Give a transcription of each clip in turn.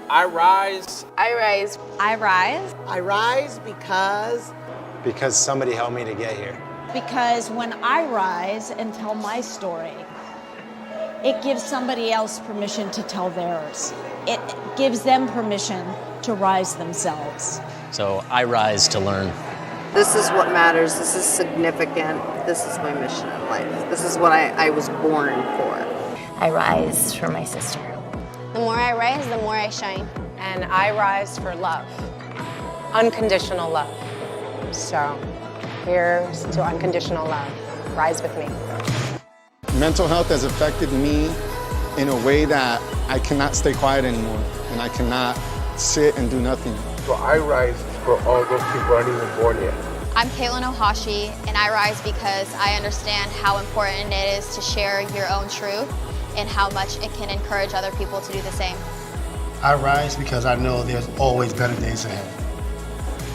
I rise. I rise. I rise. I rise because somebody helped me to get here. Because when I rise and tell my story, it gives somebody else permission to tell theirs. It gives them permission to rise themselves. So I rise to learn. This is what matters. This is significant. This is my mission in life. This is what I was born for. I rise for my sister. The more I rise, the more I shine. And I rise for love, unconditional love. So here's to unconditional love. Rise with me. Mental health has affected me in a way that I cannot stay quiet anymore, and I cannot sit and do nothing. So I rise for all those people who aren't even born yet. I'm Caitlin Ohashi, and I rise because I understand how important it is to share your own truth and how much it can encourage other people to do the same. I rise because I know there's always better days ahead.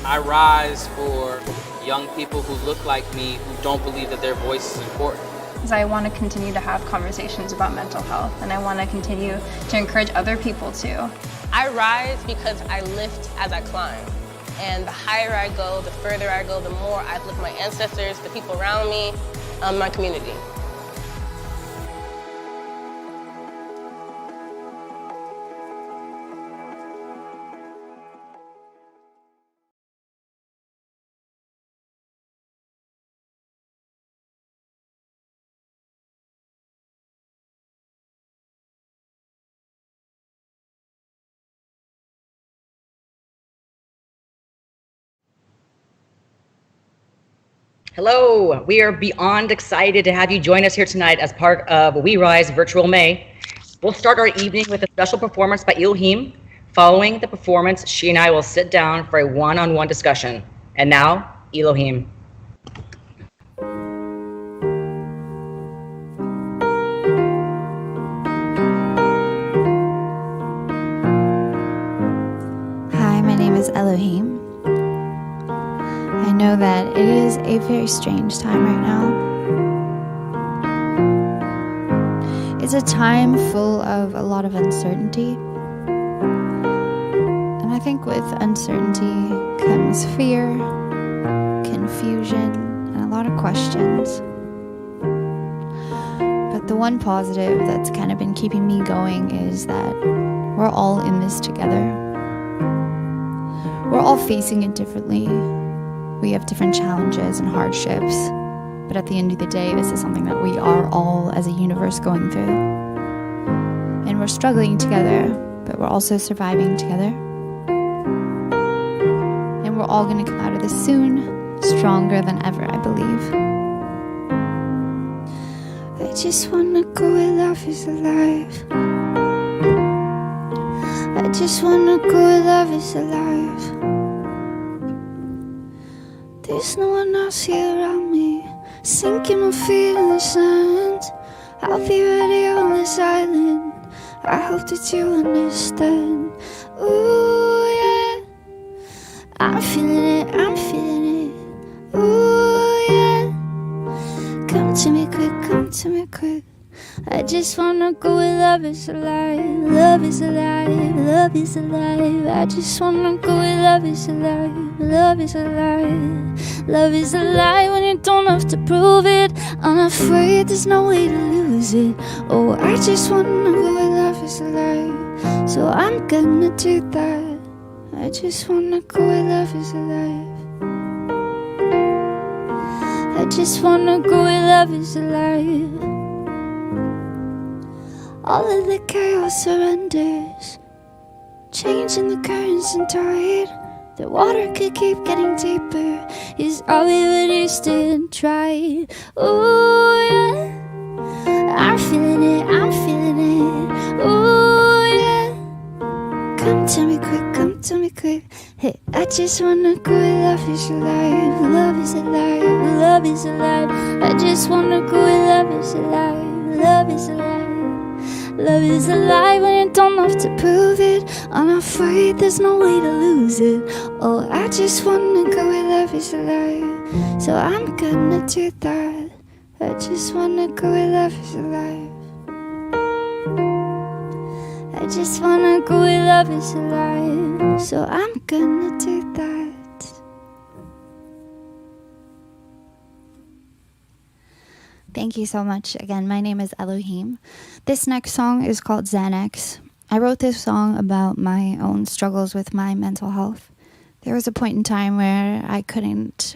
I rise for young people who look like me, who don't believe that their voice is important. Because I want to continue to have conversations about mental health, and I want to continue to encourage other people to. I rise because I lift as I climb. And the higher I go, the further I go, the more I uplift my ancestors, the people around me, my community. Hello, we are beyond excited to have you join us here tonight as part of WeRise Virtual May. We'll start our evening with a special performance by Elohim. Following the performance, she and I will sit down for a one-on-one discussion. And now, Elohim. Hi, my name is Elohim. I know that it is a very strange time right now. It's a time full of a lot of uncertainty. And I think with uncertainty comes fear, confusion, and a lot of questions. But the one positive that's kind of been keeping me going is that we're all in this together. We're all facing it differently. We have different challenges and hardships, but at the end of the day, this is something that we are all as a universe going through. And we're struggling together, but we're also surviving together. And we're all going to come out of this soon, stronger than ever, I believe. I just want to go where love is alive. I just want to go where love is alive. There's no one else here around me, sinking my feet in the sand. I'll be ready on this island. I hope that you understand. Ooh, yeah. I'm feeling it, I'm feeling it. Ooh, yeah. Come to me quick, come to me quick. I just wanna go where love is alive. Love is alive, love is alive. I just wanna go where love is alive. Love is alive, love is alive when you don't have to prove it. Unafraid, there's no way to lose it. Oh, I just wanna go where love is alive. So I'm gonna do that. I just wanna go where love is alive. I just wanna go where love is alive. All of the chaos surrenders, changing the currents and tide. The water could keep getting deeper. Is all we would used to try. Ooh, yeah. I'm feeling it, I'm feeling it. Ooh, yeah. Come to me quick, come to me quick. Hey, I just wanna go where love is alive. Love is alive, love is alive. I just wanna go where love is alive. Love is alive. Love is alive when you don't have to prove it. Unafraid, there's no way to lose it. Oh, I just wanna go where love is alive. So I'm gonna do that. I just wanna go where love is alive. I just wanna go where love is alive. So I'm gonna do that. Thank you so much. Again, my name is Elohim. This next song is called Xanax. I wrote this song about my own struggles with my mental health. There was a point in time where I couldn't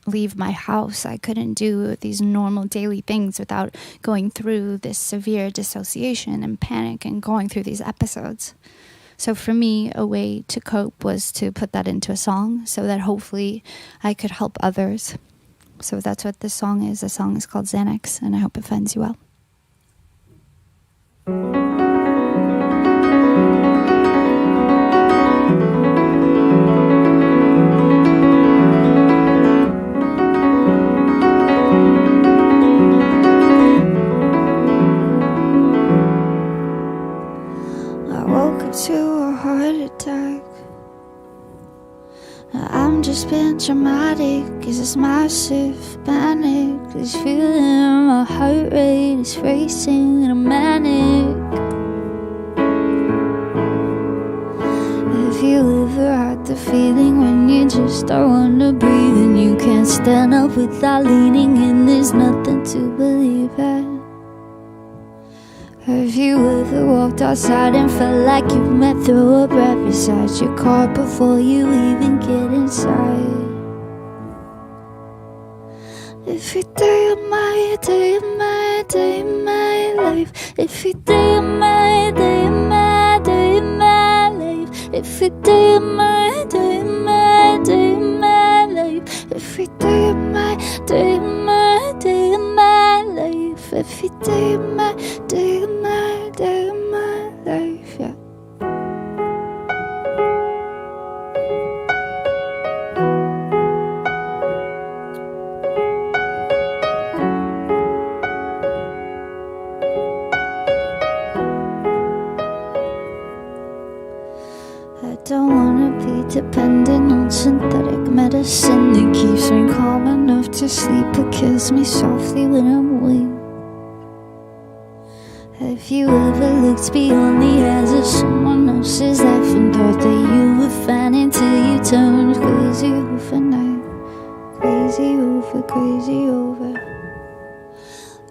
leave my house. I couldn't do these normal daily things without going through this severe dissociation and panic and going through these episodes. So for me, a way to cope was to put that into a song so that hopefully I could help others. So that's what this song is. The song is called Xanax, and I hope it finds you well. To a heart attack. I'm just being dramatic. It's this massive panic. This feeling, my heart rate is racing and I'm manic. Have you ever had the feeling when you just don't wanna breathe and you can't stand up without leaning in? There's nothing to believe in. Have you ever walked outside and felt like you might throw up right beside your car before you even get inside? Every day of my day of my day of my life. Every day of my day of my day of my life. Every day of my day of my day of my life. Every day of my day of my day of my life. Every day of my day of my day of my life, yeah. I don't wanna be dependent on synthetic medicine that keeps me calm enough to sleep but kills me softly when I'm awake. Have you ever looked beyond the eyes of someone else's life and thought that you were fine until you turned crazy overnight? Crazy over, crazy over.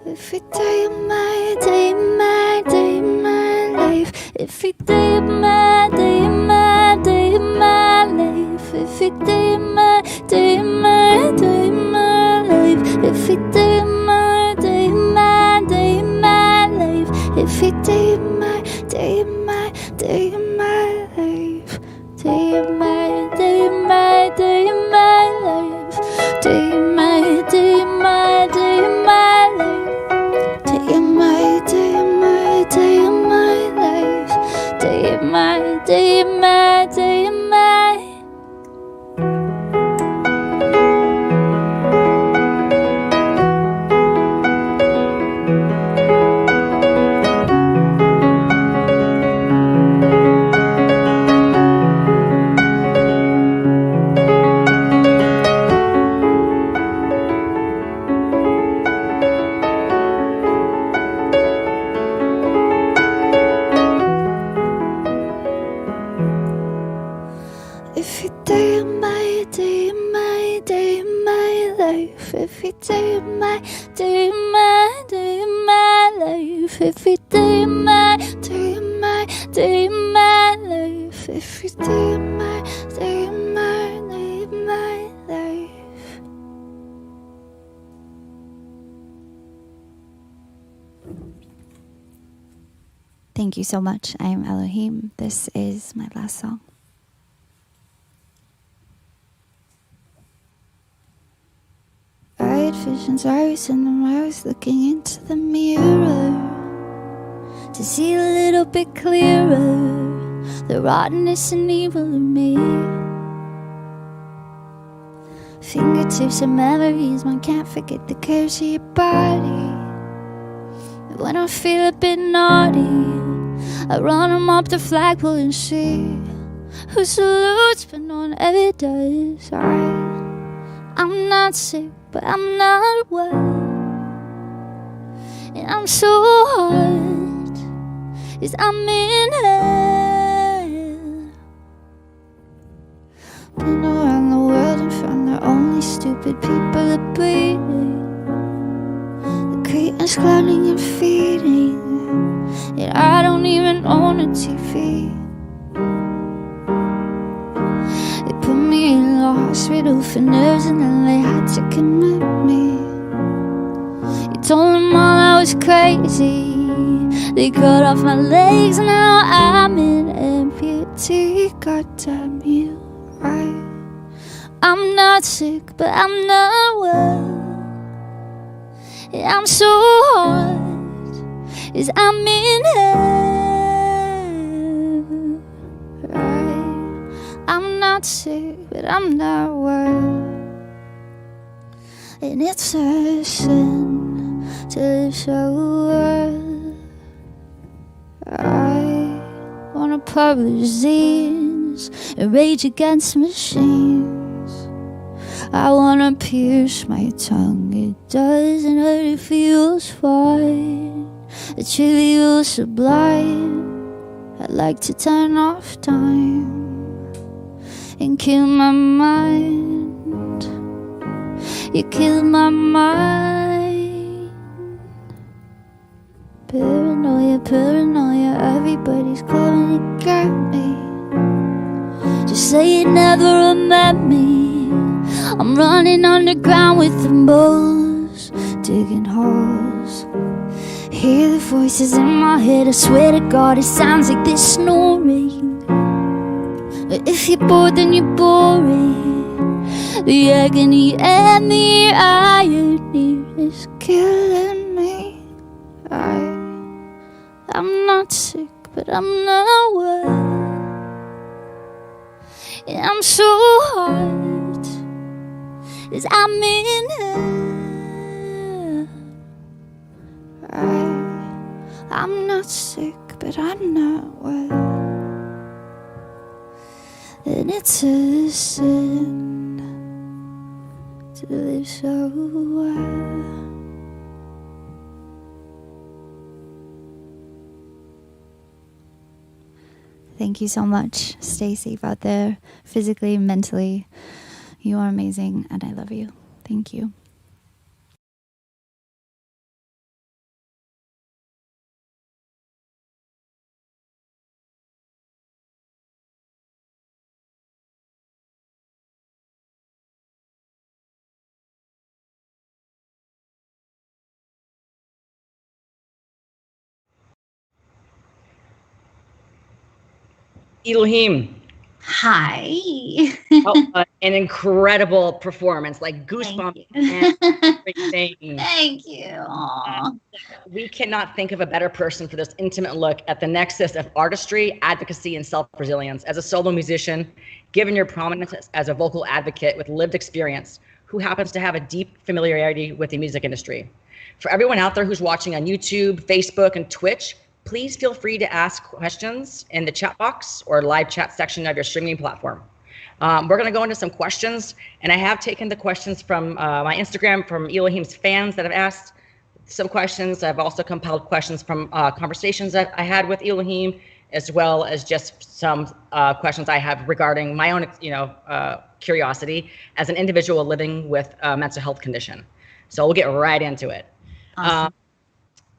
Every day of my day of my day of my life. Every day of my day of my day of my life. Every day of my day of my day of my life. Every day of my day of my day of my life. Every day of my day of my day of my life. Day of my day of my day of my life. Day of my day of my day of my life. Day of my day of my day of my life. Day of my day of my day of my. Every day of my day of my day of my life. Every day of my day of my day of my life. Every day of my day of my day of my life. Every day of my day of my day of my life. Thank you so much. I am Elohim. This is my last song. I had visions, I was in them, I was looking into the mirror to see a little bit clearer the rottenness and evil in me. Fingertips and memories, one can't forget the curves of your body. And when I feel a bit naughty, I run them up the flagpole and see who salutes but no one ever does. I'm not sick, but I'm not well, and I'm so hard. is I'm in hell. Been around the world and found that only stupid people are breathing. The greatness clowning and feeding, and I don't even own a TV. They put me in the hospital for nerves and then they had to commit me. You told them all I was crazy. They cut off my legs and now I'm an amputee. Goddamn you, right? I'm not sick, but I'm not well. I'm so hard, is I'm in hell, right? I'm not sick, but I'm not well. And it's a sin to live so well. I wanna publish zines and rage against machines. I wanna pierce my tongue, it doesn't hurt, it feels fine. The trivial sublime, I'd like to turn off time and kill my mind. You killed my mind. Paranoia, paranoia, everybody's coming to get me. Just say you never met me. I'm running underground with the moles, digging holes. Hear the voices in my head, I swear to God it sounds like they're snoring. But if you're bored then you're boring. The agony and the irony is killing me. I'm not sick, but I'm not well. And I'm so hard, as I'm in hell. I'm not sick, but I'm not well. And it's a sin to live so well. Thank you so much. Stay safe out there, physically, mentally. You are amazing, and I love you. Thank you. Elohim. Hi. An incredible performance, like goosebumps and everything. Thank you. We cannot think of a better person for this intimate look at the nexus of artistry, advocacy, and self-resilience. As a solo musician, given your prominence as a vocal advocate with lived experience, who happens to have a deep familiarity with the music industry. For everyone out there who's watching on YouTube, Facebook, and Twitch, please feel free to ask questions in the chat box or live chat section of your streaming platform. We're going to go into some questions, and I have taken the questions from my Instagram from Elohim's fans that have asked some questions. I've also compiled questions from conversations that I had with Elohim, as well as just some questions I have regarding my own, curiosity as an individual living with a mental health condition. So we'll get right into it. Awesome.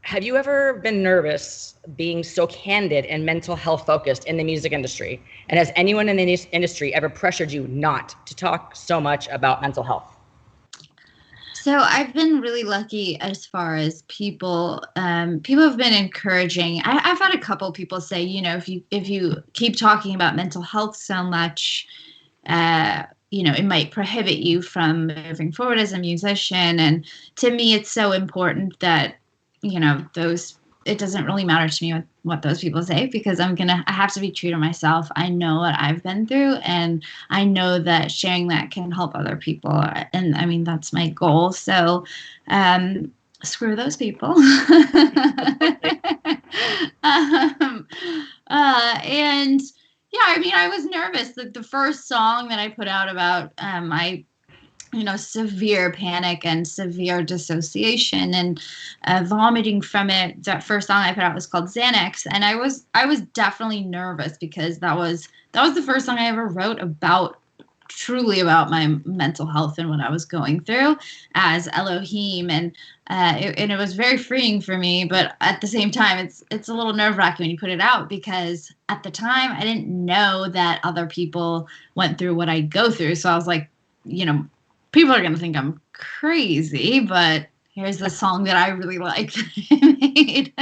Have you ever been nervous being so candid and mental health focused in the music industry? And has anyone in the industry ever pressured you not to talk so much about mental health? So I've been really lucky as far as people have been encouraging. I've had a couple people say, if you keep talking about mental health so much, it might prohibit you from moving forward as a musician. And to me, it's so important that it doesn't really matter to me what those people say, because I have to be true to myself. I know what I've been through, and I know that sharing that can help other people. And I mean, that's my goal. So, screw those people. And yeah, I mean, I was nervous that the first song that I put out about, severe panic and severe dissociation and vomiting from it. That first song I put out was called Xanax, and I was definitely nervous because that was the first song I ever wrote truly about my mental health and what I was going through as Elohim, and it was very freeing for me. But at the same time, it's a little nerve-wracking when you put it out, because at the time I didn't know that other people went through what I go through. So I was like, people are gonna think I'm crazy, but here's the song that I really like that I made.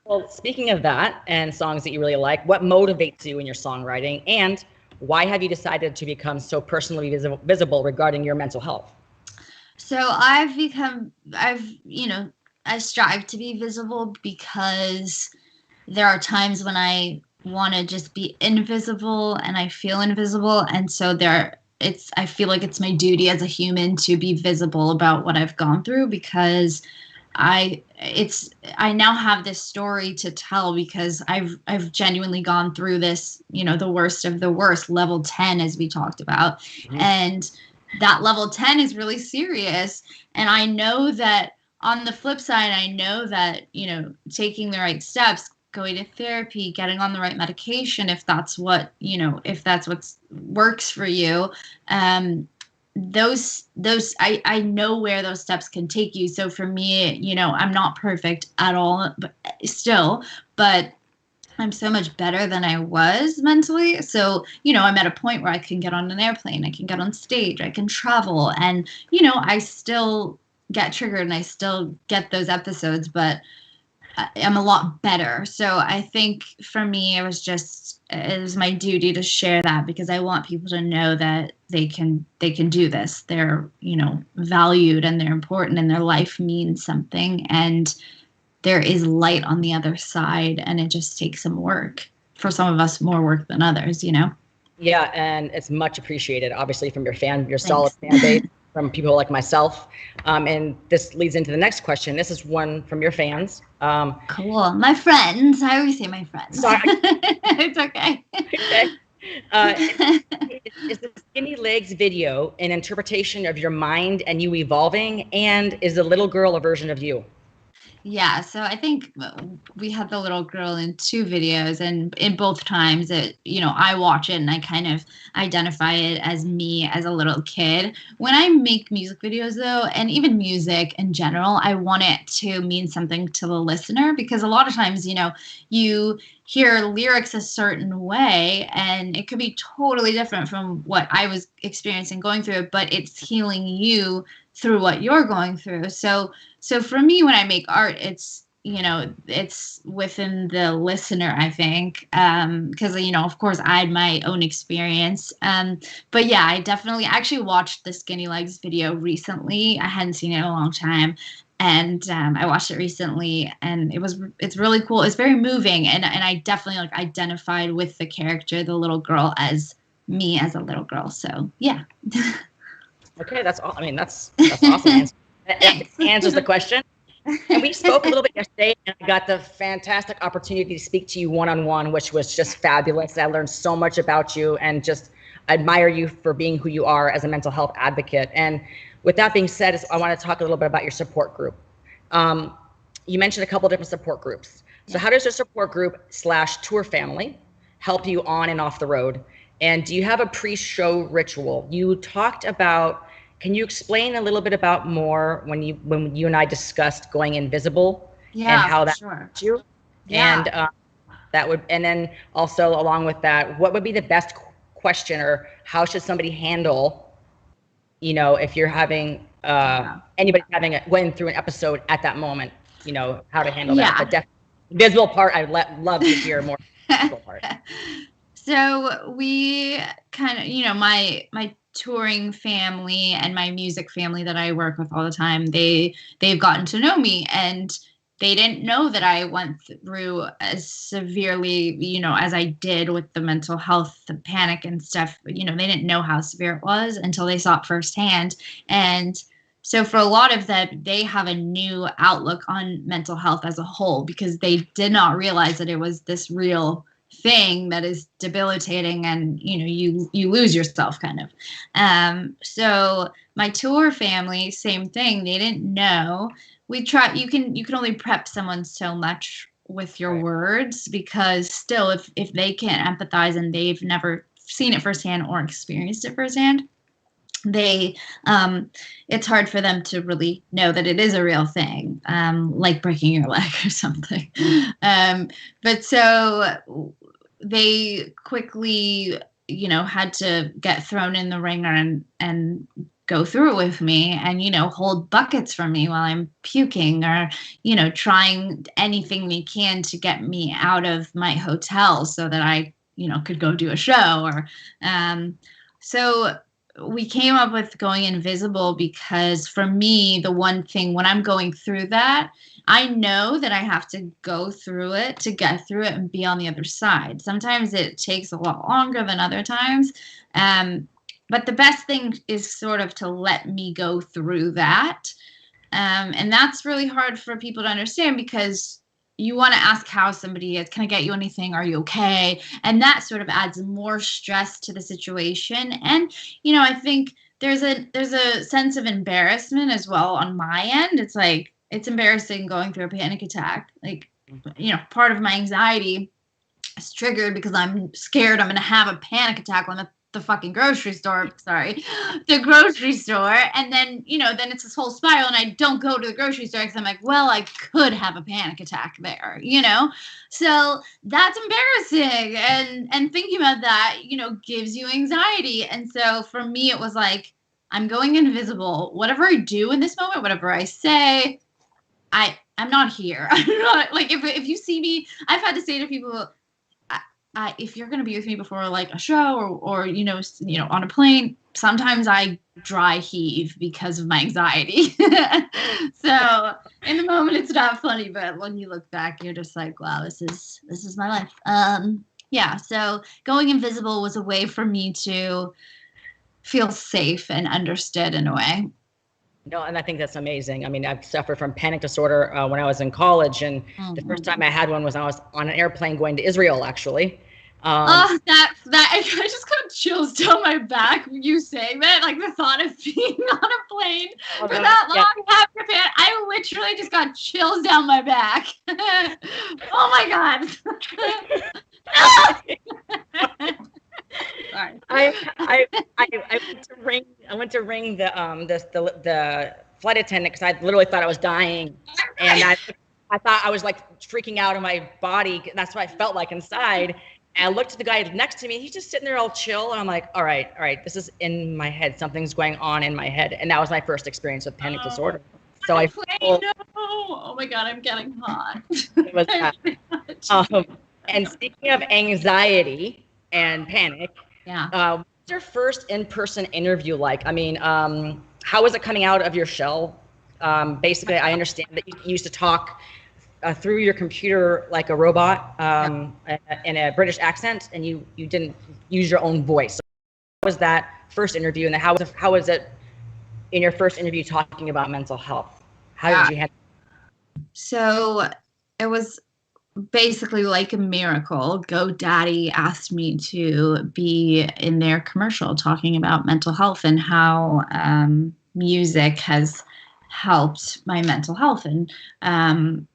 Well, speaking of that and songs that you really like, what motivates you in your songwriting, and why have you decided to become so personally visible regarding your mental health? So I strive to be visible because there are times when I want to just be invisible and I feel invisible. And so I feel like it's my duty as a human to be visible about what I've gone through, because I now have this story to tell, because I've genuinely gone through this, the worst of the worst, level 10, as we talked about. Mm-hmm. And that level 10 is really serious. And I know that on the flip side, I know that, taking the right steps, going to therapy, getting on the right medication, if that's what works for you, those I know where those steps can take you. So for me, I'm not perfect at all, but I'm so much better than I was mentally. So, I'm at a point where I can get on an airplane, I can get on stage, I can travel, and, I still get triggered and I still get those episodes, but I'm a lot better. So I think for me, it was my duty to share that, because I want people to know that they can do this. They're, valued and they're important and their life means something, and there is light on the other side, and it just takes some work. For some of us, more work than others, Yeah, and it's much appreciated, obviously, from your solid fan base, from people like myself. And this leads into the next question. This is one from your fans. Cool. My friends. I always say my friends. Sorry. It's okay. Okay. Is the Skinny Legs video an interpretation of your mind and you evolving? And is the little girl a version of you? Yeah, so I think we had the little girl in 2 videos, and in both times I watch it and I kind of identify it as me as a little kid. When I make music videos though, and even music in general, I want it to mean something to the listener, because a lot of times, you hear lyrics a certain way and it could be totally different from what I was experiencing going through it, but it's healing you through what you're going through. So for me, when I make art, it's within the listener, I think, because of course I had my own experience, but yeah, I definitely actually watched the Skinny Legs video recently. I hadn't seen it in a long time, and I watched it recently, and it's really cool. It's very moving, and I definitely identified with the character, the little girl, as me as a little girl. So yeah. Okay, that's all. I mean, that's awesome. That answers the question. And we spoke a little bit yesterday, and I got the fantastic opportunity to speak to you one-on-one, which was just fabulous. I learned so much about you and just admire you for being who you are as a mental health advocate. And with that being said, I want to talk a little bit about your support group. You mentioned a couple different support groups. So how does your support group / tour family help you on and off the road? And do you have a pre-show ritual? You talked about, can you explain a little bit about more when you and I discussed going invisible and how that helped you? Yeah. And and then also along with that, what would be the best question, or how should somebody handle, if you're having anybody going through an episode at that moment, how to handle that. But definitely visible part, I'd love to hear more visible part. So we kind of, my touring family and my music family that I work with all the time, they've gotten to know me, and they didn't know that I went through as severely, as I did with the mental health, the panic and stuff. They didn't know how severe it was until they saw it firsthand. And so for a lot of them, they have a new outlook on mental health as a whole, because they did not realize that it was this real thing that is debilitating, and you lose yourself kind of. So my tour family, same thing. They didn't know. We try. You can only prep someone so much with your words, because still, if they can't empathize and they've never seen it firsthand or experienced it firsthand, it's hard for them to really know that it is a real thing, like breaking your leg or something. But so they quickly, had to get thrown in the ringer and go through it with me, and hold buckets for me while I'm puking, or trying anything they can to get me out of my hotel so that I could go do a show. Or so we came up with going invisible, because for me, the one thing when I'm going through that, I know that I have to go through it to get through it and be on the other side. Sometimes it takes a lot longer than other times. But the best thing is sort of to let me go through that. And that's really hard for people to understand, because you want to ask how somebody is. Can I get you anything? Are you okay? And that sort of adds more stress to the situation. And, I think there's a sense of embarrassment as well on my end. It's like, it's embarrassing going through a panic attack. Like, part of my anxiety is triggered because I'm scared I'm going to have a panic attack when the fucking grocery store, the grocery store. And then, then it's this whole spiral, and I don't go to the grocery store because I'm like, well, I could have a panic attack there, So that's embarrassing. And thinking about that, gives you anxiety. And so for me, it was like, I'm going invisible. Whatever I do in this moment, whatever I say, I'm not here. I'm not, like, if you see me, I've had to say to people, if you're going to be with me before like a show or on a plane, sometimes I dry heave because of my anxiety. So in the moment it's not funny, but when you look back, you're just like, wow, this is my life. Yeah. So going invisible was a way for me to feel safe and understood in a way. No, and I think that's amazing. I mean, I've suffered from panic disorder when I was in college, and the first time I had one was when I was on an airplane going to Israel, actually. That I just got chills down my back when you saying that. Like, the thought of being on a plane for that long, after that, I literally just got chills down my back. Oh my god. Sorry. I went to ring the flight attendant, because I literally thought I was dying, and I thought I was like freaking out in my body. That's what I felt like inside. And I looked at the guy next to me. He's just sitting there all chill, and I'm like, all right, this is in my head. Something's going on in my head, and that was my first experience with panic disorder. So oh my god, I'm getting hot. It was that. And speaking of anxiety and panic, what's your first in-person interview like? I mean, how was it coming out of your shell? Basically, I understand that you used to talk through your computer like a robot, in a British accent, and you didn't use your own voice. So how was that first interview, and how was it in your first interview talking about mental health? How did you handle it? So it was basically like a miracle. GoDaddy asked me to be in their commercial talking about mental health and how music has helped my mental health, and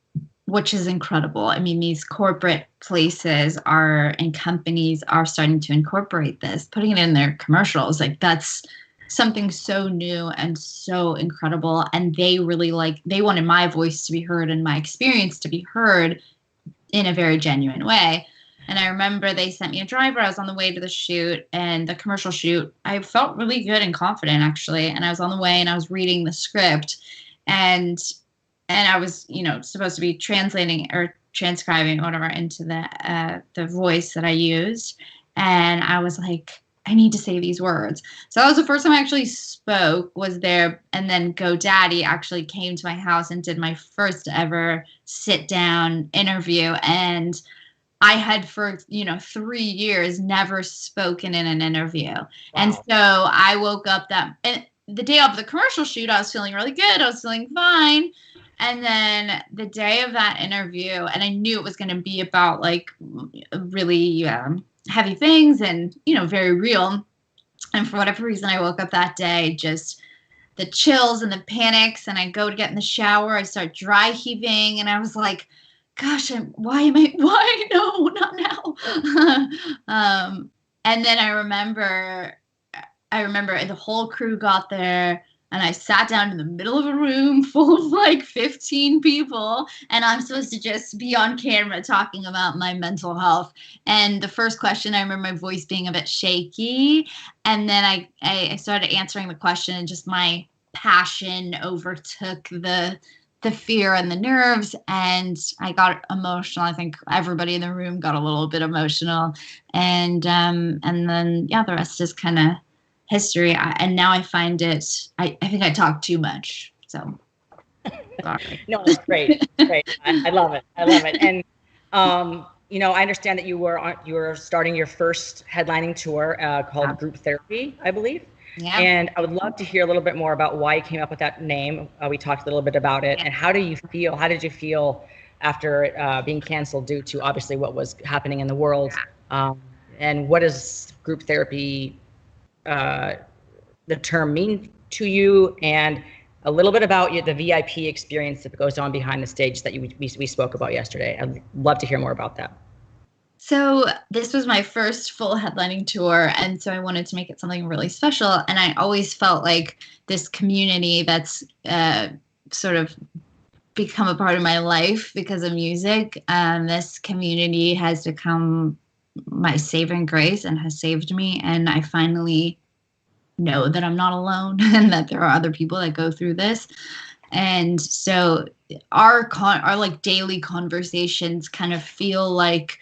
which is incredible. I mean, these corporate places and companies are starting to incorporate this, putting it in their commercials. Like, that's something so new and so incredible. And they really they wanted my voice to be heard and my experience to be heard in a very genuine way. And I remember they sent me a driver. I was on the way to the shoot, and the commercial shoot. I felt really good and confident, actually. And I was on the way, and I was reading the script, and I was, supposed to be translating or transcribing or whatever into the voice that I used. And I was like, I need to say these words. So that was the first time I actually spoke, was there. And then GoDaddy actually came to my house and did my first ever sit down interview. And I had for 3 years never spoken in an interview. Wow. And so I woke up the day of the commercial shoot, I was feeling really good. I was feeling fine. And then the day of that interview, and I knew it was going to be about like really heavy things and, very real. And for whatever reason, I woke up that day, just the chills and the panics. And I go to get in the shower. I start dry heaving. And I was like, gosh, why? No, not now. And then I remember the whole crew got there. And I sat down in the middle of a room full of like 15 people, and I'm supposed to just be on camera talking about my mental health. And the first question, I remember my voice being a bit shaky. And then I started answering the question, and just my passion overtook the fear and the nerves. And I got emotional. I think everybody in the room got a little bit emotional. And then, the rest is kind of history. And now I find it, I think I talk too much. So sorry. No, it's great. Great. I love it. And, I understand that you were starting your first headlining tour called Group Therapy, I believe. Yeah. And I would love to hear a little bit more about why you came up with that name. We talked a little bit about it. And how did you feel after being canceled due to obviously what was happening in the world? And what does group therapy, the term, mean to you, and a little bit about the VIP experience that goes on behind the stage that we spoke about yesterday? I'd love to hear more about that. So this was my first full headlining tour, and so I wanted to make it something really special. And I always felt like this community that's sort of become a part of my life because of music. This community has become my saving grace and has saved me. And I finally know that I'm not alone and that there are other people that go through this. And so our like daily conversations kind of feel like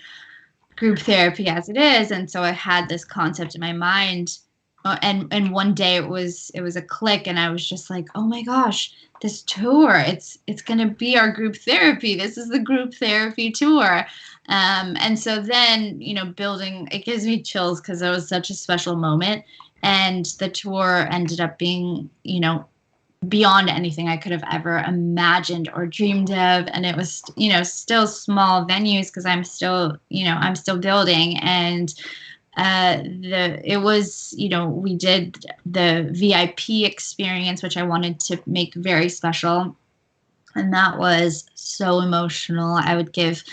group therapy as it is. And so I had this concept in my mind, and one day it was a click, and I was just like, oh my gosh, this tour, it's going to be our group therapy. This is the group therapy tour. And so then, building, it gives me chills because it was such a special moment. And the tour ended up being, beyond anything I could have ever imagined or dreamed of. And it was, still small venues because I'm still building. And we did the VIP experience, which I wanted to make very special. And that was so emotional. I would give,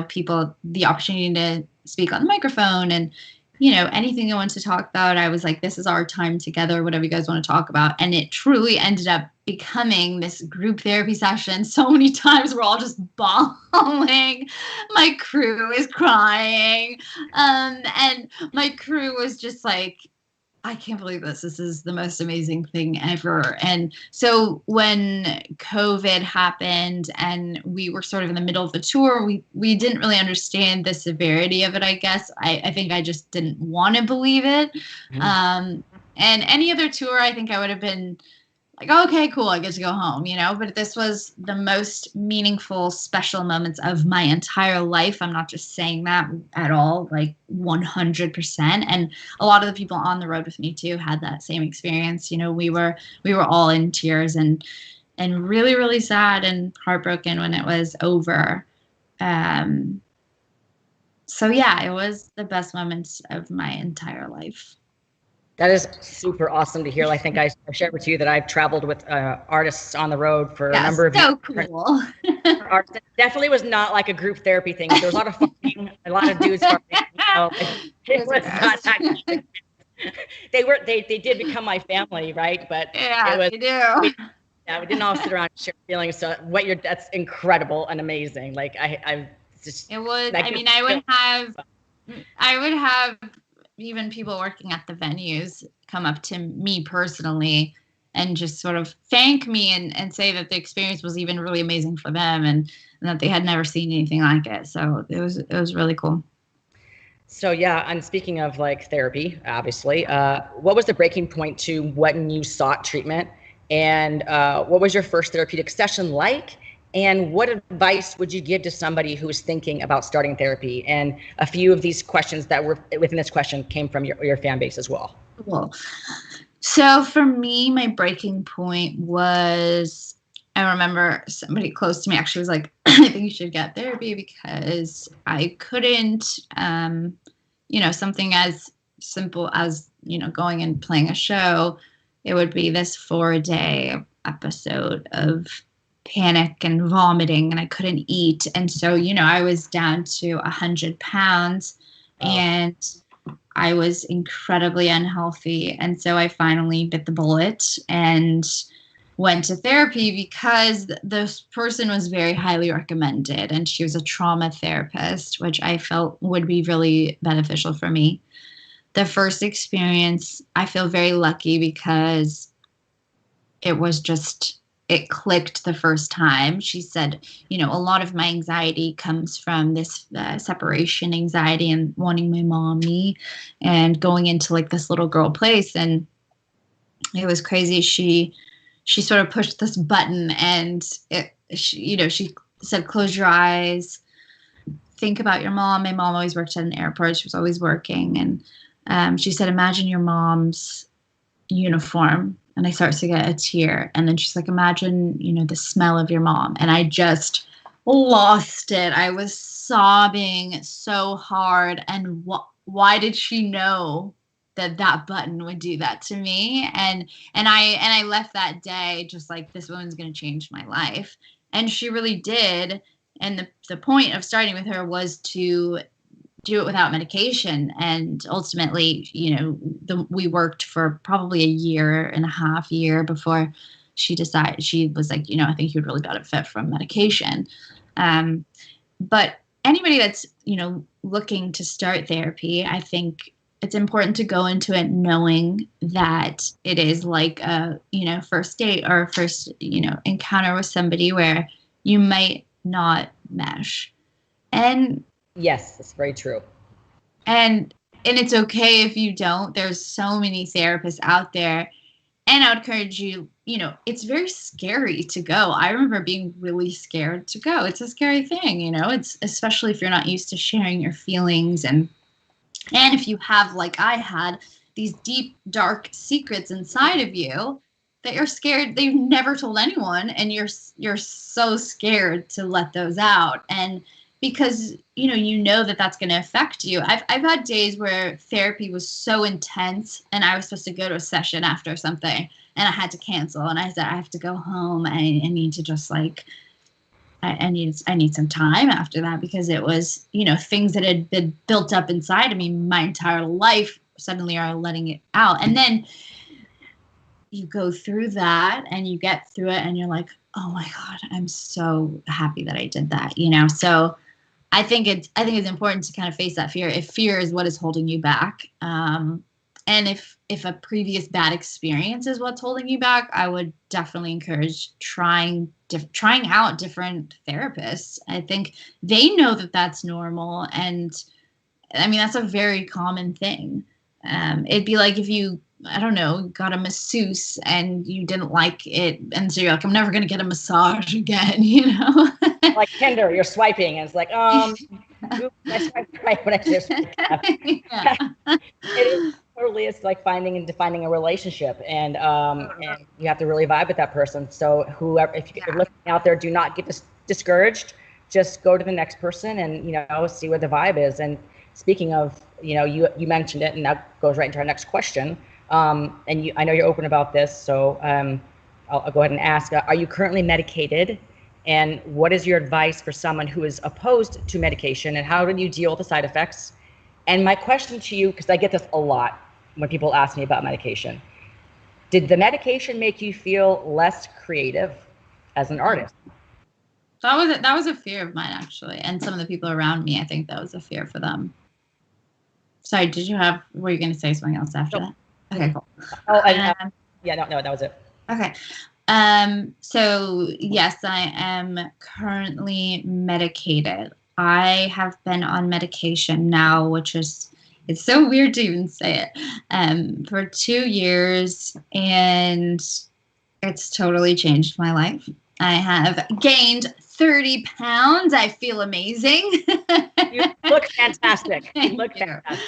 people the opportunity to speak on the microphone, and anything they wanted to talk about, I was like, this is our time together, whatever you guys want to talk about. And it truly ended up becoming this group therapy session. So many times we're all just bawling. My crew is crying. And my crew was just like, I can't believe this. This is the most amazing thing ever. And so when COVID happened and we were sort of in the middle of the tour, we didn't really understand the severity of it, I guess. I think I just didn't want to believe it. Mm-hmm. And any other tour, I think I would have been like, okay, cool, I get to go home, but this was the most meaningful, special moments of my entire life. I'm not just saying that at all, like 100%. And a lot of the people on the road with me too had that same experience. We were all in tears and really, really sad and heartbroken when it was over. So yeah, it was the best moments of my entire life. That is super awesome to hear. I think I shared with you that I've traveled with artists on the road for a number of years. So cool. It definitely was not like a group therapy thing. There was a lot of fucking, a lot of dudes farting. It was not that. They did become my family, right? But yeah, they do. We didn't all sit around and share feelings. So that's incredible and amazing. Like I just. It was. I would have even people working at the venues come up to me personally and just sort of thank me and say that the experience was even really amazing for them and that they had never seen anything like it. So it was really cool. So yeah, and speaking of like therapy, obviously, what was the breaking point to when you sought treatment, and what was your first therapeutic session like? And what advice would you give to somebody who is thinking about starting therapy? And a few of these questions that were within this question came from your fan base as well. Cool. So for me, my breaking point was, I remember somebody close to me actually was like, I think you should get therapy because I couldn't, something as simple as, going and playing a show, it would be this 4-day episode of panic and vomiting, and I couldn't eat. And so, I was down to 100 pounds and I was incredibly unhealthy. And so I finally bit the bullet and went to therapy because this person was very highly recommended, and she was a trauma therapist, which I felt would be really beneficial for me. The first experience, I feel very lucky because it clicked the first time. She said, a lot of my anxiety comes from this separation anxiety and wanting my mommy and going into like this little girl place. And it was crazy. She sort of pushed this button and she said, close your eyes, think about your mom. My mom always worked at an airport. She was always working. And she said, imagine your mom's uniform. And I start to get a tear. And then she's like, imagine, the smell of your mom. And I just lost it. I was sobbing so hard. And why did she know that button would do that to me? And I left that day just like, this woman's going to change my life. And she really did. And the point of starting with her was to do it without medication. And ultimately, we worked for probably a year and a half before she decided, she was like, I think you would really benefit from medication. But anybody that's, looking to start therapy, I think it's important to go into it knowing that it is like a, first date or first, encounter with somebody where you might not mesh. And yes, that's very true. And it's okay if you don't. There's so many therapists out there. And I would encourage you, it's very scary to go. I remember being really scared to go. It's a scary thing, it's especially if you're not used to sharing your feelings. And if you have, like I had, these deep, dark secrets inside of you that you're scared, that you've never told anyone. And you're so scared to let those out. And because, that that's going to affect you. I've had days where therapy was so intense and I was supposed to go to a session after something and I had to cancel. And I said, I have to go home. I need to just like, I need some time after that because it was, things that had been built up inside of me my entire life suddenly are letting it out. And then you go through that and you get through it and you're like, oh my God, I'm so happy that I did that, So I think it's important to kind of face that fear. If fear is what is holding you back, and if a previous bad experience is what's holding you back, I would definitely encourage trying out different therapists. I think they know that that's normal, and I mean that's a very common thing. It'd be like if you, I don't know, got a masseuse and you didn't like it, and so you're like, I'm never going to get a massage again, Like Tinder, you're swiping, and it's like, oops, I swiped right when I just It totally is like finding and defining a relationship, and you have to really vibe with that person. So whoever, if you're looking out there, do not get discouraged. Just go to the next person and see where the vibe is. And speaking of, you mentioned it, and that goes right into our next question. And I know you're open about this, so I'll go ahead and ask, are you currently medicated? And what is your advice for someone who is opposed to medication, and how do you deal with the side effects? And my question to you, because I get this a lot when people ask me about medication, did the medication make you feel less creative as an artist? That was a fear of mine, actually. And some of the people around me, I think that was a fear for them. Sorry, were you going to say something else after that? Okay, cool. Oh, no, that was it. Okay. So yes, I am currently medicated. I have been on medication now, which is, it's so weird to even say it, for 2 years, and it's totally changed my life. I have gained 30 pounds. I feel amazing. You look fantastic. You look fantastic.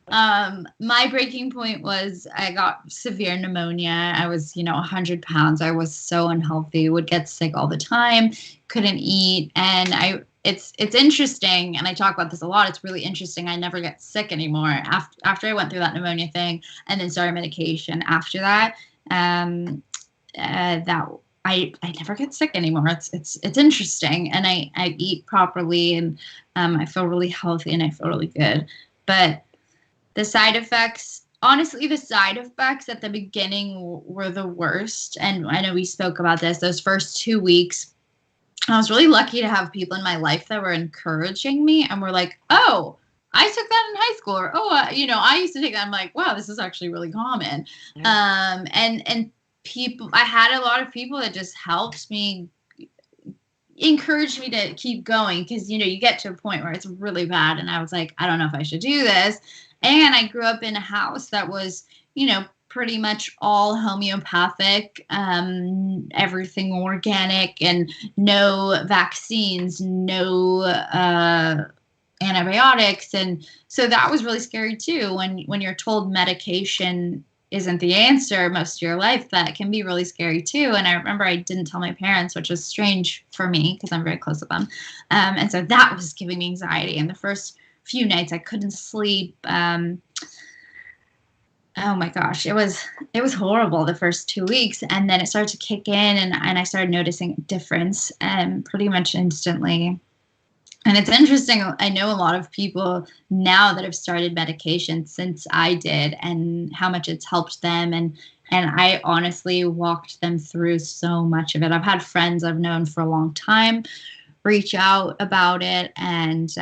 My breaking point was I got severe pneumonia. I was, 100 pounds. I was so unhealthy, would get sick all the time, couldn't eat. And it's interesting. And I talk about this a lot. It's really interesting. I never get sick anymore after I went through that pneumonia thing and then started medication after that. I never get sick anymore. It's interesting. And I eat properly and, I feel really healthy and I feel really good. But the side effects, honestly, the side effects at the beginning were the worst. And I know we spoke about this, those first 2 weeks. I was really lucky to have people in my life that were encouraging me and were like, oh, I took that in high school. Or, oh, I used to take that. I'm like, wow, this is actually really common. And people, I had a lot of people that just helped me, encouraged me to keep going. Cause you get to a point where it's really bad. And I was like, I don't know if I should do this. And I grew up in a house that was, pretty much all homeopathic, everything organic and no vaccines, no antibiotics. And so that was really scary too. When you're told medication isn't the answer most of your life, that can be really scary too. And I remember I didn't tell my parents, which was strange for me because I'm very close with them. And so that was giving me anxiety. And the first few nights I couldn't sleep. Oh my gosh, it was horrible the first 2 weeks, and then it started to kick in, and I started noticing a difference, pretty much instantly. And it's interesting. I know a lot of people now that have started medication since I did, and how much it's helped them, and I honestly walked them through so much of it. I've had friends I've known for a long time reach out about it, and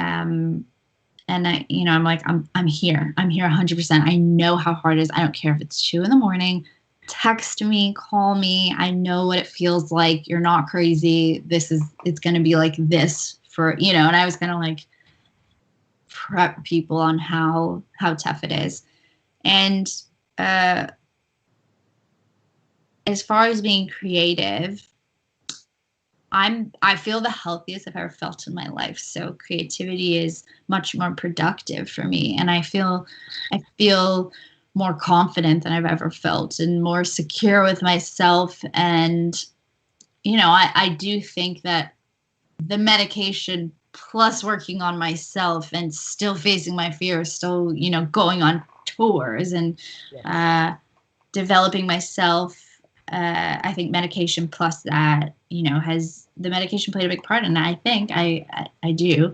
I, I'm like, I'm here 100%. I know how hard it is. I don't care if it's 2 a.m. Text me, call me. I know what it feels like. You're not crazy. It's going to be like this for, and I was going to like prep people on how tough it is. And, as far as being creative, I feel the healthiest I've ever felt in my life. So creativity is much more productive for me. And I feel more confident than I've ever felt and more secure with myself. And, I do think that the medication plus working on myself and still facing my fears, still, going on tours and developing myself. I think medication plus that, has the medication played a big part in that. I think I do.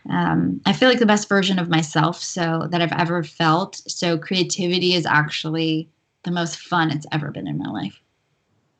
I feel like the best version of myself so that I've ever felt. So creativity is actually the most fun it's ever been in my life.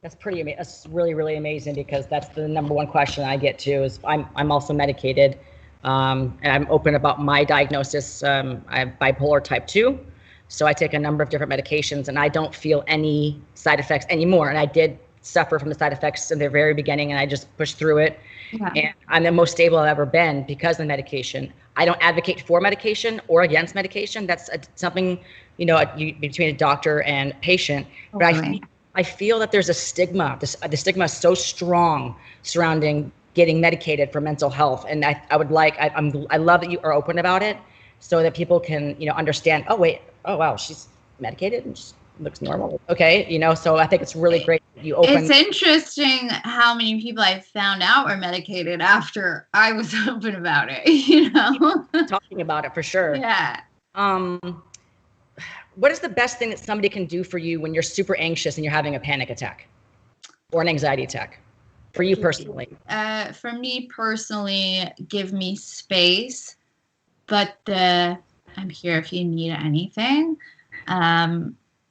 That's pretty amazing. That's really, really amazing, because that's the number one question I get too is I'm also medicated. And I'm open about my diagnosis. I have bipolar type 2. So I take a number of different medications and I don't feel any side effects anymore. And I did suffer from the side effects in the very beginning, and I just pushed through it. Yeah. And I'm the most stable I've ever been because of the medication. I don't advocate for medication or against medication. That's something, between a doctor and patient. Okay. But I feel that there's a stigma. The stigma is so strong surrounding getting medicated for mental health. And I love that you are open about it so that people can, understand, oh wow, she's medicated and she looks normal. Okay. So I think it's really great that you open. It's interesting how many people I found out were medicated after I was open about it, Talking about it for sure. Yeah. What is the best thing that somebody can do for you when you're super anxious and you're having a panic attack or an anxiety attack? For you personally? For me personally, give me space, but I'm here if you need anything.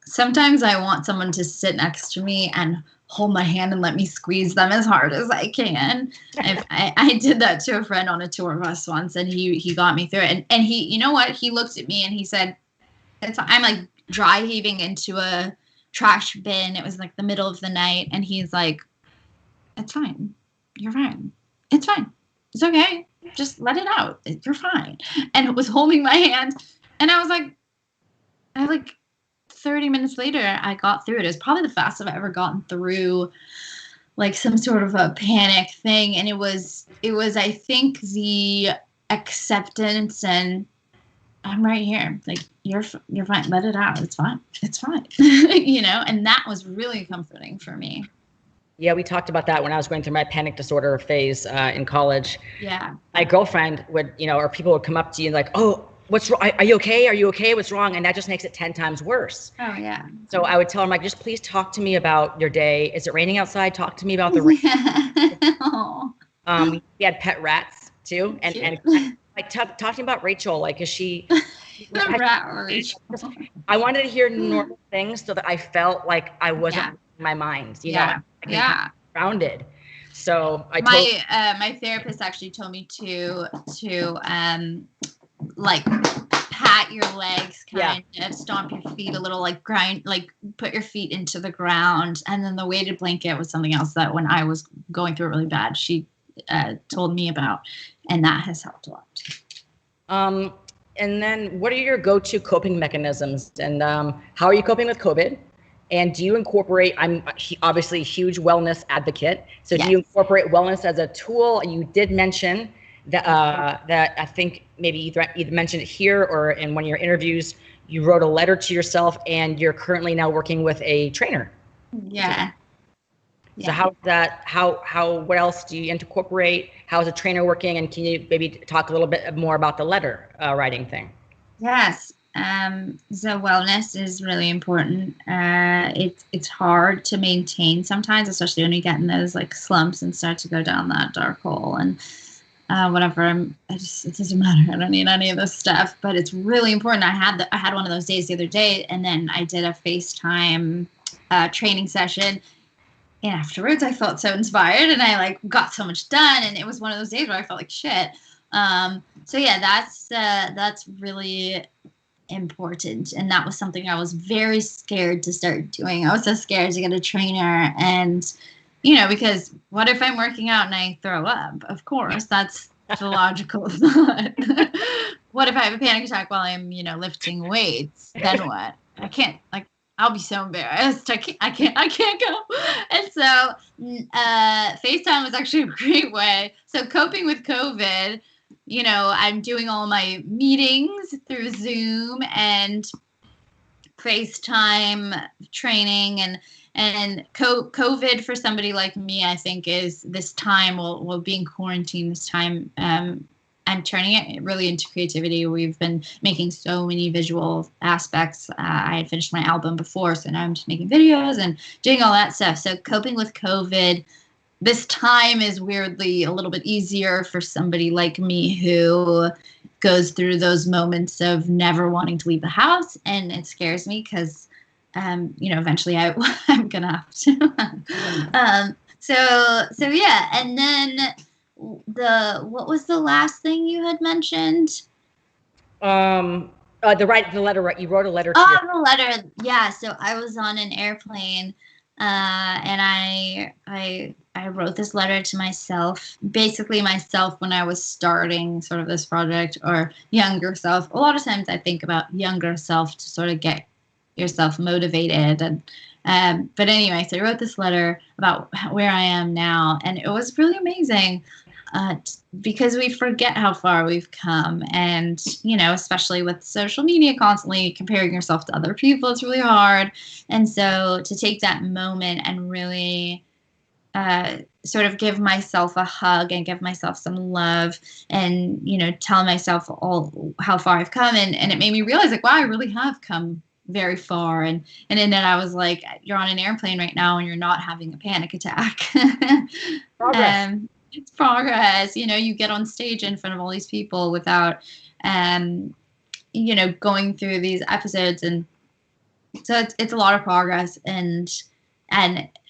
Sometimes I want someone to sit next to me and hold my hand and let me squeeze them as hard as I can. I did that to a friend on a tour bus once, and he got me through it. And he, he looked at me and he said, I'm like dry heaving into a trash bin. It was like the middle of the night. And he's like, it's fine. You're fine. It's fine. It's okay. Just let it out. You're fine. And it was holding my hand. And I was like 30 minutes later, I got through it. It was probably the fastest I've ever gotten through like some sort of a panic thing. And it was, I think, the acceptance and I'm right here. Like, you're fine. Let it out. It's fine. It's fine. And that was really comforting for me. Yeah, we talked about that when I was going through my panic disorder phase in college. Yeah. My girlfriend would, or people would come up to you and like, oh, what's wrong? Are you okay? Are you okay? What's wrong? And that just makes it 10 times worse. Oh, yeah. So I would tell them, like, just please talk to me about your day. Is it raining outside? Talk to me about the rain. We had pet rats too. And like, talk to me about Rachel. Like, is she... The rat or Rachel. I wanted to hear normal things so that I felt like I wasn't in my mind, grounded. So my therapist actually told me to like pat your legs, kind of stomp your feet a little, like grind, like put your feet into the ground. And then the weighted blanket was something else that when I was going through it really bad, she told me about, and that has helped a lot. And then what are your go-to coping mechanisms, and how are you coping with COVID? And do you incorporate, I'm obviously a huge wellness advocate, so do you incorporate wellness as a tool? You did mention that I think maybe either mentioned it here or in one of your interviews, you wrote a letter to yourself, and you're currently now working with a trainer. Yeah. So what else do you incorporate? How is a trainer working? And can you maybe talk a little bit more about the letter writing thing? Yes. So wellness is really important. It's hard to maintain sometimes, especially when you get in those like slumps and start to go down that dark hole and whatever. It doesn't matter. I don't need any of this stuff, but it's really important. I had one of those days the other day, and then I did a FaceTime training session. And afterwards, I felt so inspired, and I like got so much done. And it was one of those days where I felt like shit. So yeah, that's really important. And that was something I was very scared to start doing. I was so scared to get a trainer, and because what if I'm working out and I throw up? Of course, that's the logical thought. What if I have a panic attack while I'm lifting weights? Then what? I can't, like, I'll be so embarrassed. I can't go. And so FaceTime was actually a great way. So coping with COVID, I'm doing all my meetings through Zoom and FaceTime training, and COVID for somebody like me, I think, is this time, we'll be in quarantine this time. I'm turning it really into creativity. We've been making so many visual aspects. I had finished my album before, so now I'm just making videos and doing all that stuff. So coping with COVID, this time is weirdly a little bit easier for somebody like me who goes through those moments of never wanting to leave the house. And it scares me because, eventually I'm going to have to. So yeah. And then what was the last thing you had mentioned? The letter. You wrote a letter. The letter. Yeah. So I was on an airplane, and I wrote this letter to myself, basically myself when I was starting sort of this project, or younger self. A lot of times I think about younger self to sort of get yourself motivated. And but anyway, so I wrote this letter about where I am now, and it was really amazing. Because we forget how far we've come, and especially with social media constantly comparing yourself to other people, it's really hard. And so to take that moment and really sort of give myself a hug and give myself some love, and tell myself all how far I've come, and it made me realize, like, wow, I really have come very far. And then I was like, you're on an airplane right now and you're not having a panic attack. Progress. It's progress. You get on stage in front of all these people without, going through these episodes. And so it's a lot of progress. And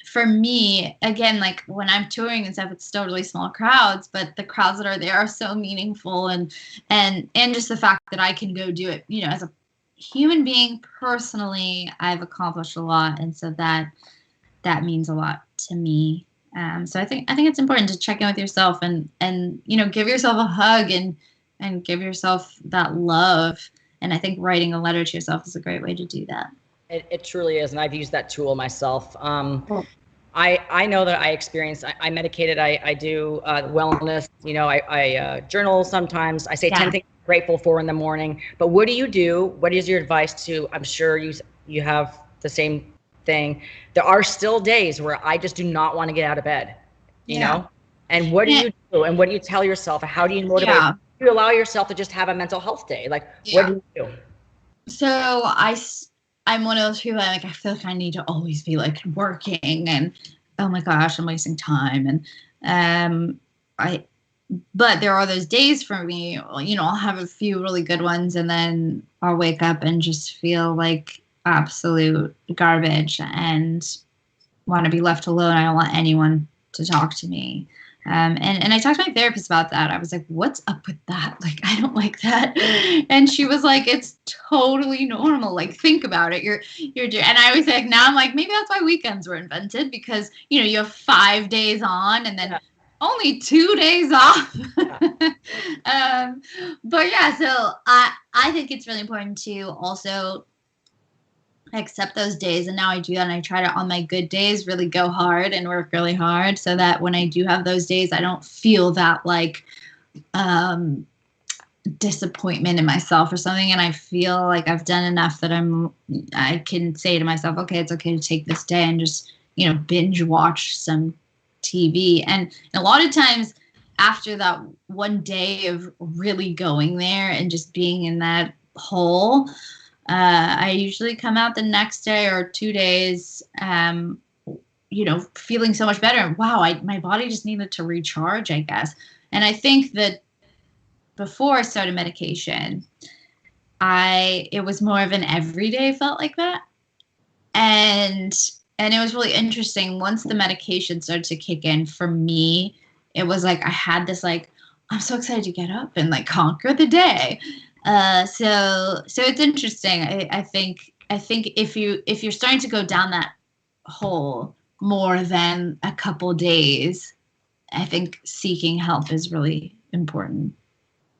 for me, again, like when I'm touring and stuff, it's still really small crowds, but the crowds that are there are so meaningful. And just the fact that I can go do it, as a human being personally, I've accomplished a lot. And so that means a lot to me. So I think it's important to check in with yourself and give yourself a hug and give yourself that love. And I think writing a letter to yourself is a great way to do that. It truly is, and I've used that tool myself. I know that I experience, I medicated, I do wellness, you know, I journal sometimes. I say 10 things I'm grateful for in the morning. But what do you do? What is your advice to, I'm sure you have the same thing. There are still days where I just do not want to get out of bed, you know? And what do you do? And what do you tell yourself? How do you motivate? Yeah. Do you allow yourself to just have a mental health day? Like, what do you do? So I'm one of those people I feel like I need to always be like working and oh my gosh, I'm wasting time. And but there are those days for me, you know, I'll have a few really good ones and then I'll wake up and just feel like absolute garbage and want to be left alone. I don't want anyone to talk to me. And I talked to my therapist about that. I was like, what's up with that? Like, I don't like that. And she was like, it's totally normal. Like, think about it. You're doing, and I was like, now I'm like, maybe that's why weekends were invented because, you know, you have 5 days on and then only 2 days off. But yeah, so I think it's really important to also accept those days. And now I do that. And I try to, on my good days, really go hard and work really hard so that when I do have those days, I don't feel that like disappointment in myself or something. And I feel like I've done enough that I can say to myself, okay, it's okay to take this day and just, you know, binge watch some TV. And a lot of times after that one day of really going there and just being in that hole, I usually come out the next day or 2 days, you know, feeling so much better. And wow, my body just needed to recharge, I guess. And I think that before I started medication, it was more of an everyday felt like that. And it was really interesting. Once the medication started to kick in for me, it was like I had this like, I'm so excited to get up and like conquer the day. So it's interesting. I think if you're starting to go down that hole more than a couple days, I think seeking help is really important.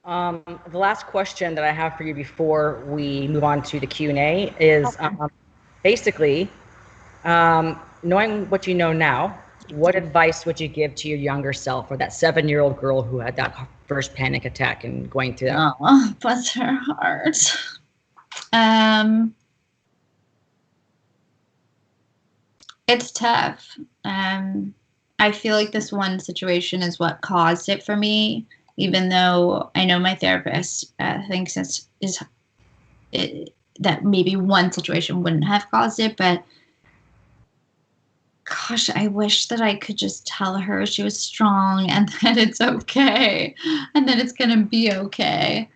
The last question that I have for you before we move on to the Q&A is basically, knowing what you know now, what advice would you give to your younger self or that 7-year-old girl who had that first panic attack and going through that? Oh, bless her heart. It's tough. I feel like this one situation is what caused it for me, even though I know my therapist thinks that maybe one situation wouldn't have caused it, but gosh, I wish that I could just tell her she was strong and that it's okay and that it's going to be okay.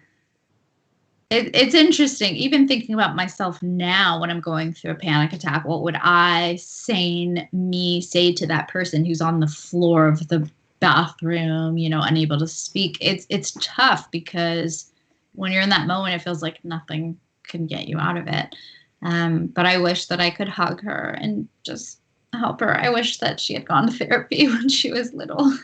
It's interesting, even thinking about myself now when I'm going through a panic attack, what would I, sane me, say to that person who's on the floor of the bathroom, you know, unable to speak? It's tough because when you're in that moment, it feels like nothing can get you out of it. But I wish that I could hug her and just help her. I wish that she had gone to therapy when she was little.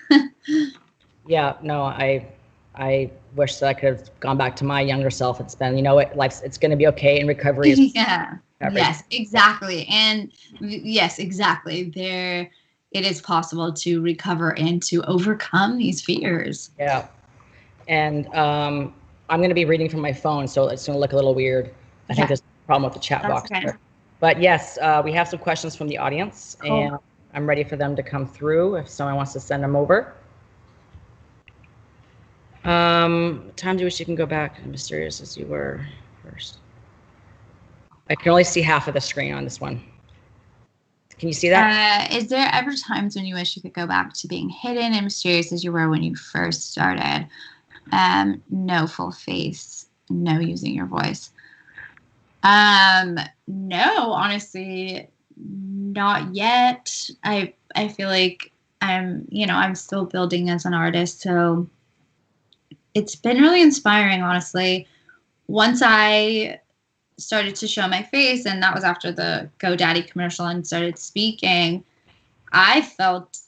Yeah, no, I wish that I could have gone back to my younger self. It's been, you know what, it's going to be okay in recovery. Yeah. Yes, exactly. And yes, exactly. It is possible to recover and to overcome these fears. Yeah. And I'm going to be reading from my phone, so it's going to look a little weird. I think there's a problem with the chat box. Okay. But yes, we have some questions from the audience, Cool. and I'm ready for them to come through if someone wants to send them over. Time do you wish you can go back, mysterious as you were first? I can only see half of the screen on this one. Can you see that? Is there ever times when you wish you could go back to being hidden and mysterious as you were when you first started? No full face, no using your voice. No, honestly, not yet. I feel like I'm still building as an artist, so it's been really inspiring, honestly. Once I started to show my face, and that was after the GoDaddy commercial, and started speaking, I felt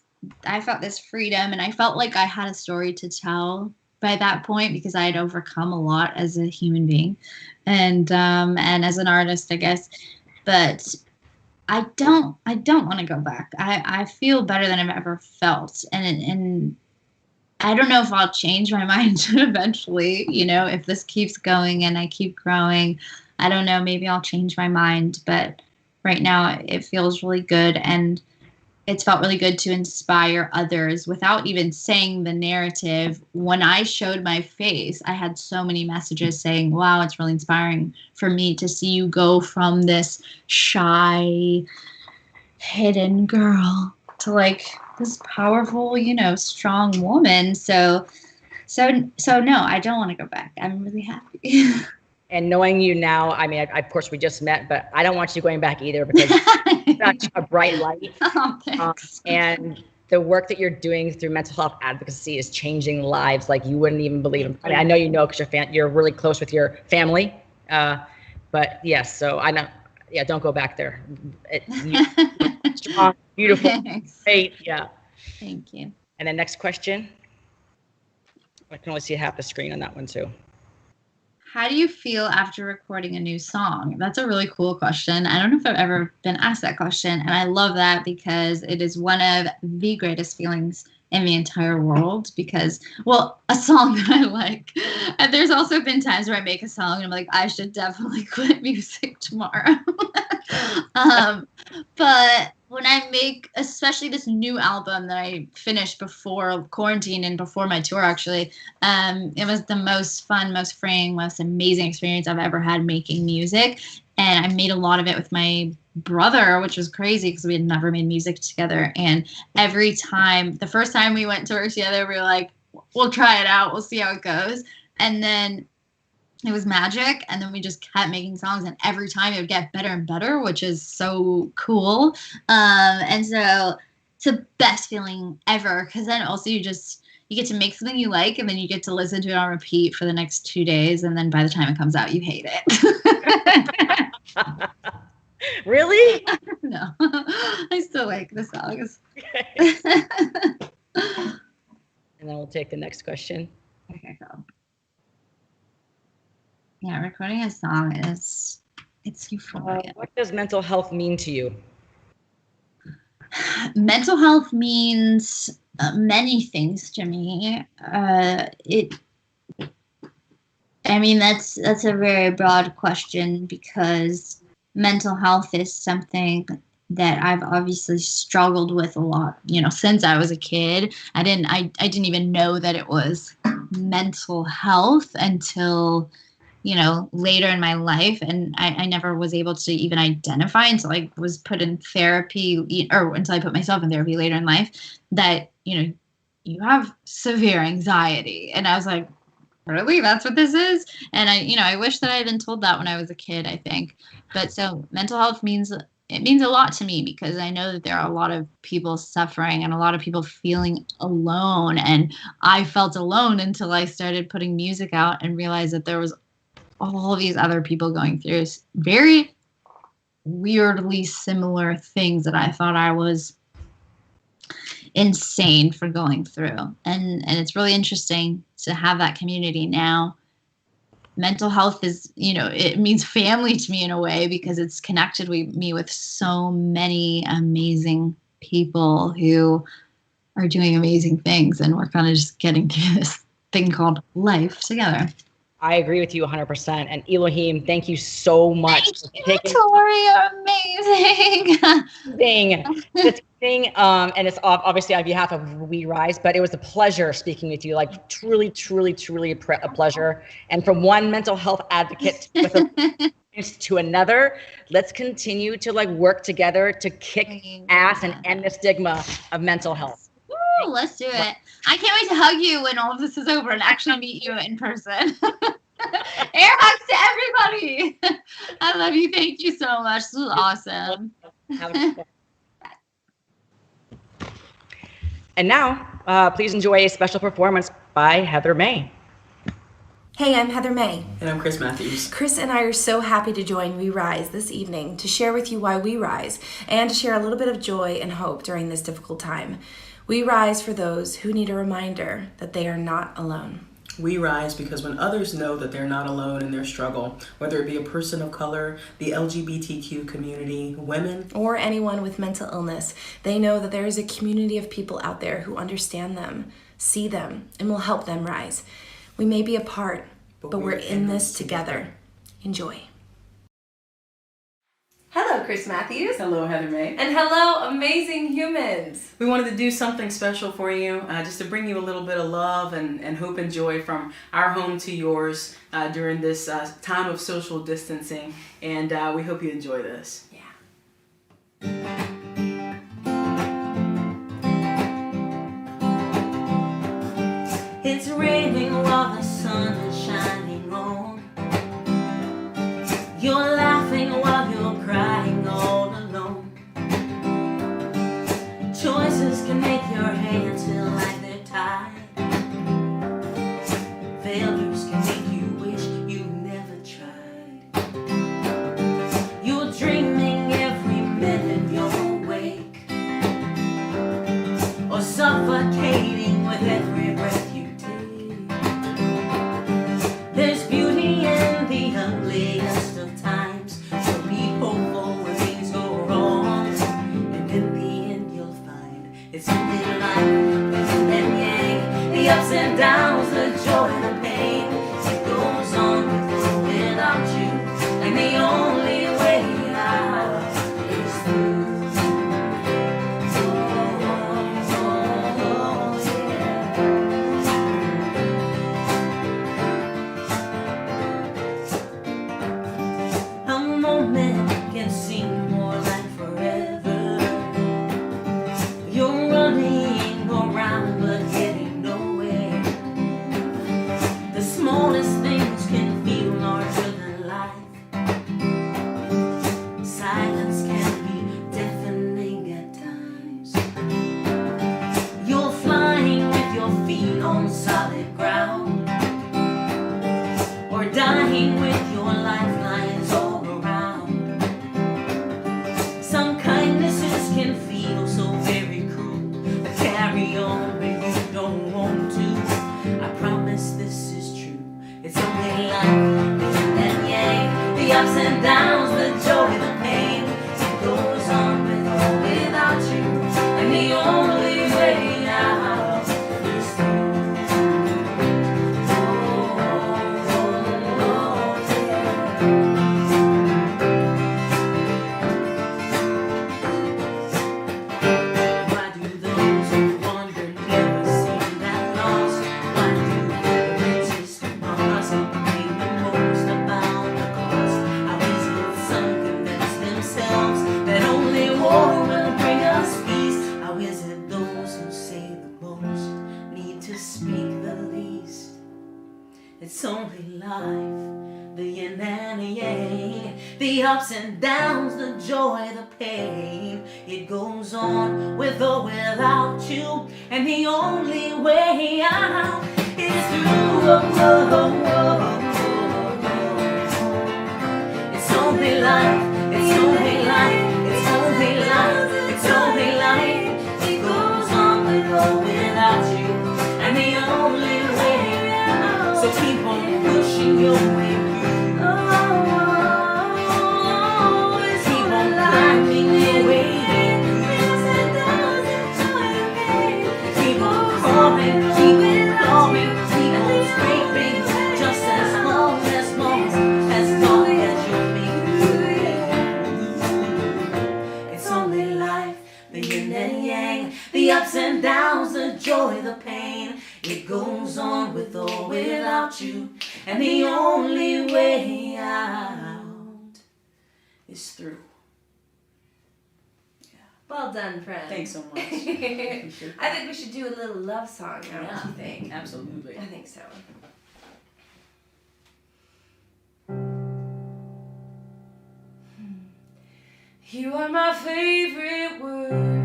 this freedom, and I felt like I had a story to tell by that point because I had overcome a lot as a human being and as an artist, I guess. But I don't want to go back. I feel better than I've ever felt. And I don't know if I'll change my mind eventually, if this keeps going and I keep growing. I don't know, maybe I'll change my mind, but right now it feels really good, and it's felt really good to inspire others without even saying the narrative. When I showed my face, I had so many messages saying, wow, it's really inspiring for me to see you go from this shy, hidden girl to like this powerful, strong woman. So no, I don't want to go back. I'm really happy. And knowing you now, I mean, of course we just met, but I don't want you going back either because you're such a bright light. Oh, thanks. And the work that you're doing through mental health advocacy is changing lives like you wouldn't even believe. I mean, I know you know because you're really close with your family. But yes, so I know, yeah, don't go back there. Strong, beautiful, Thanks. great, yeah. Thank you. And then next question. I can only see half the screen on that one too. How do you feel after recording a new song? That's a really cool question. I don't know if I've ever been asked that question, and I love that because it is one of the greatest feelings in the entire world because, well, a song that I like. And there's also been times where I make a song and I'm like, I should definitely quit music tomorrow. But when I make, especially this new album that I finished before quarantine and before my tour, actually, it was the most fun, most freeing, most amazing experience I've ever had making music. And I made a lot of it with my brother, which was crazy because we had never made music together. And every time, the first time we went to work together, we were like, we'll try it out. We'll see how it goes. And then it was magic. And then we just kept making songs. And every time it would get better and better, which is so cool. And so it's the best feeling ever because then also you get to make something you like and then you get to listen to it on repeat for the next 2 days. And then by the time it comes out, you hate it. Really? No, I still like the songs. And then we'll take the next question. Okay, go. Yeah, recording a song it's euphoria. What does mental health mean to you? Mental health means many things to me. That's a very broad question because mental health is something that I've obviously struggled with a lot, since I was a kid. I didn't even know that it was mental health until, later in my life. And I never was able to even identify until I was put in therapy or until I put myself in therapy later in life that, you have severe anxiety. And I was like, really? That's what this is? And I wish that I had been told that when I was a kid, I think. But so mental health means a lot to me because I know that there are a lot of people suffering and a lot of people feeling alone. And I felt alone until I started putting music out and realized that there was all these other people going through very weirdly similar things that I thought I was insane for going through. And it's really interesting to have that community now. Mental health is, it means family to me in a way because it's connected me with so many amazing people who are doing amazing things. And we're kind of just getting through this thing called life together. I agree with you 100%. And Elohim, thank you so much. Thank you, Torri. Amazing. And it's obviously on behalf of WeRise, but it was a pleasure speaking with you. Like truly, truly, truly a pleasure. And from one mental health advocate to another, let's continue to work together to kick ass and end the stigma of mental health. Woo, let's do it. I can't wait to hug you when all of this is over and actually meet you in person. Air hugs to everybody. I love you. Thank you so much. This was awesome. And now, please enjoy a special performance by Heather May. Hey, I'm Heather May. And I'm Chris Matthews. Chris and I are so happy to join WeRise this evening to share with you why we rise and to share a little bit of joy and hope during this difficult time. We rise for those who need a reminder that they are not alone. We rise because when others know that they're not alone in their struggle, whether it be a person of color, the LGBTQ community, women, or anyone with mental illness, they know that there is a community of people out there who understand them, see them, and will help them rise. We may be apart, but we're in this together. Enjoy. Hello, Chris Matthews. Hello, Heather May. And hello, amazing humans. We wanted to do something special for you, just to bring you a little bit of love and hope and joy from our home to yours during this time of social distancing. And we hope you enjoy this. It's raining while the sun is shining on. You're laughing while you're crying all alone. Choices can make your hands feel like they're tied. Failures can make you wish you never tried. You're dreaming every minute you're awake, or suffocating with every breath you take. There's beauty in the ugliest of times, so be hopeful when things go wrong, and in the end you'll find it's only life, the yin and yang, the ups and downs, the joy and the pain. It goes on with or without you, and the only way out is through. A moment can seem more like forever. You're running around but getting nowhere. The smallest things can feel larger than life. Silence can be deafening at times. You're flying with your feet on solid ground, or dying with your lifelines all around. Some kindnesses can feel so very cruel, but carry on when you don't want to. I promise this is true. It's only life, the yin and yang, the ups and downs, the joy, the pain. It goes on with or without you, and the only way out is through. Why do those who wander never seem that lost? Why do the richest among us pay the most about the cost? How is it some convince themselves that only war will bring us peace? How is it those who say the most need to speak the least? It's only life, the yin and the yang, the ups and downs, the joy, the pain. It goes on with or without you, and the only way out is through. It's only life, it's only life, it's only life, it's only life. It goes on with or without you, and the only way out. So keep on pushing your way through. Keep on climbing your way through. Keep on crawling, keep on crawling, keep on scraping, just as long as you're making. It's only life, the yin and yang, the ups and downs, the joy, the pain. It goes on with or without you, and the only way out is through. Well done, friend. Thanks so much. I think we should do a little love song now. What do you think? Absolutely. I think so. You are my favorite word.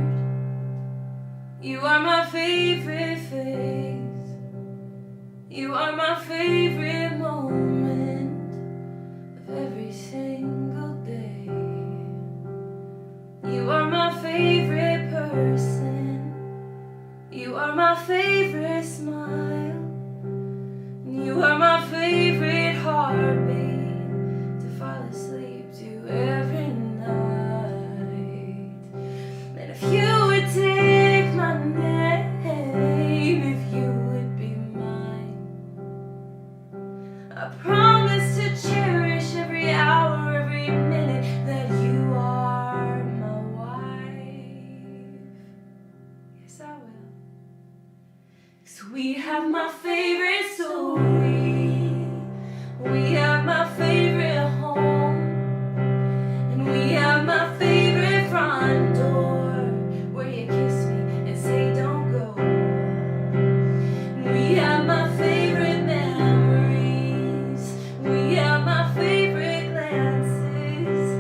You are my favorite face. You are my favorite moment of every single day. You are my favorite person. You are my favorite smile. I promise to cherish every hour, every minute that you are my wife. Yes, I will. 'Cause we have my favorite story. We have my favorite home. And we have my favorite front door, where you kiss me and say don't go. And we have my favorite memories. We have my favorite glances.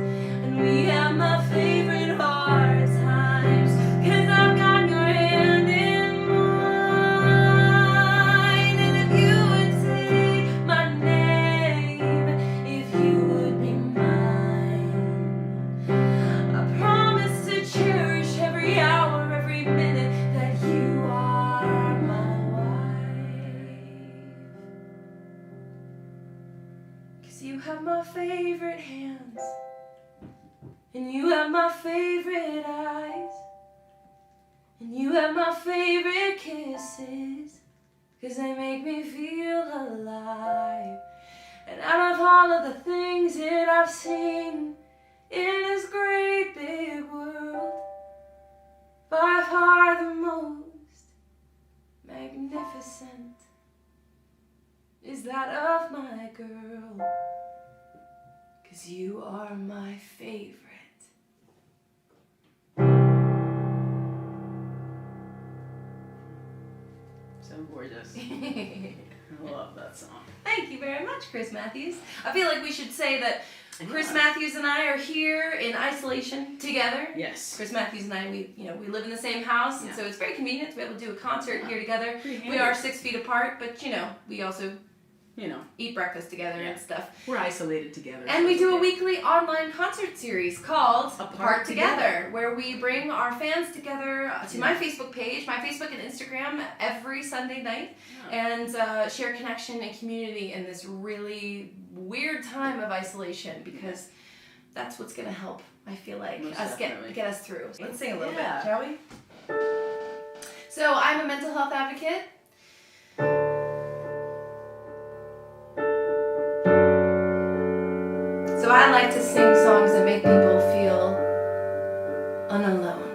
And we have my favorite hard times. 'Cause I've got your hand in mine. And if you would say my name, if you would be mine, I promise to cherish every hour, every minute that you are my wife. 'Cause you have my favorite hands, and you have my favorite eyes, and you have my favorite kisses, 'cause they make me feel alive. And out of all of the things that I've seen in this great big world, by far the most magnificent is that of my girl. 'Cause you are my favorite. So gorgeous. I love that song. Thank you very much, Chris Matthews. I feel like we should say that Chris Matthews and I are here in isolation together. Yes. Chris Matthews and I, we live in the same house, and so it's very convenient to be able to do a concert here together. We are 6 feet apart, but we also eat breakfast together and stuff. We're isolated together. And we do a weekly online concert series called Apart Together, where we bring our fans together to my Facebook page, my Facebook and Instagram every Sunday night, and share connection and community in this really weird time of isolation, because that's what's going to help, I feel like, us get us through. Let's sing a little bit, shall we? So I'm a mental health advocate. So I like to sing songs that make people feel unalone.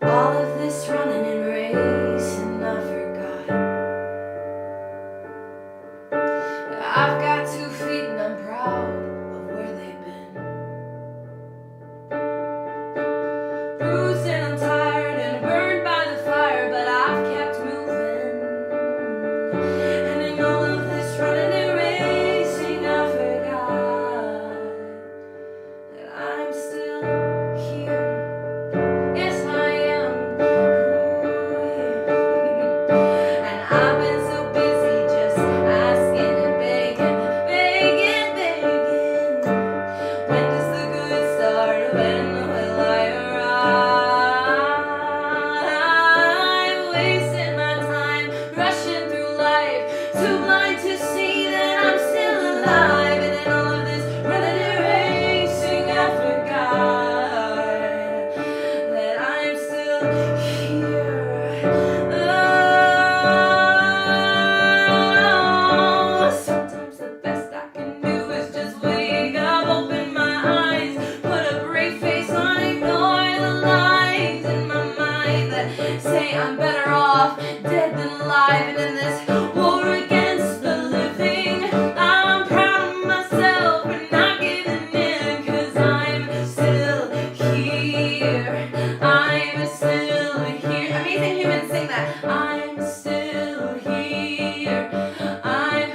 All of this running and racing, I forgot. I've got 2 feet and I'm proud of where they've been. Bruised and I'm tired and burned by the fire, but I've kept moving. And in all of this running and racing, I forgot that I'm still here. Yes, I am. And I've been so busy just asking and begging, begging, begging. When does the good start? When will I arrive? Wasting my time, rushing through life, too blind to see that I'm still alive. And in all of this running and racing, I forgot that I'm still here. Oh, sometimes the best I can do is just wake up, open my eyes, put a brave face on, ignore the lies in my mind that say I'm better off dead than alive. And in this war against the living, I'm proud of myself for not giving in, 'cause I'm still here. I'm still here. Amazing Humans sing that. I'm still here.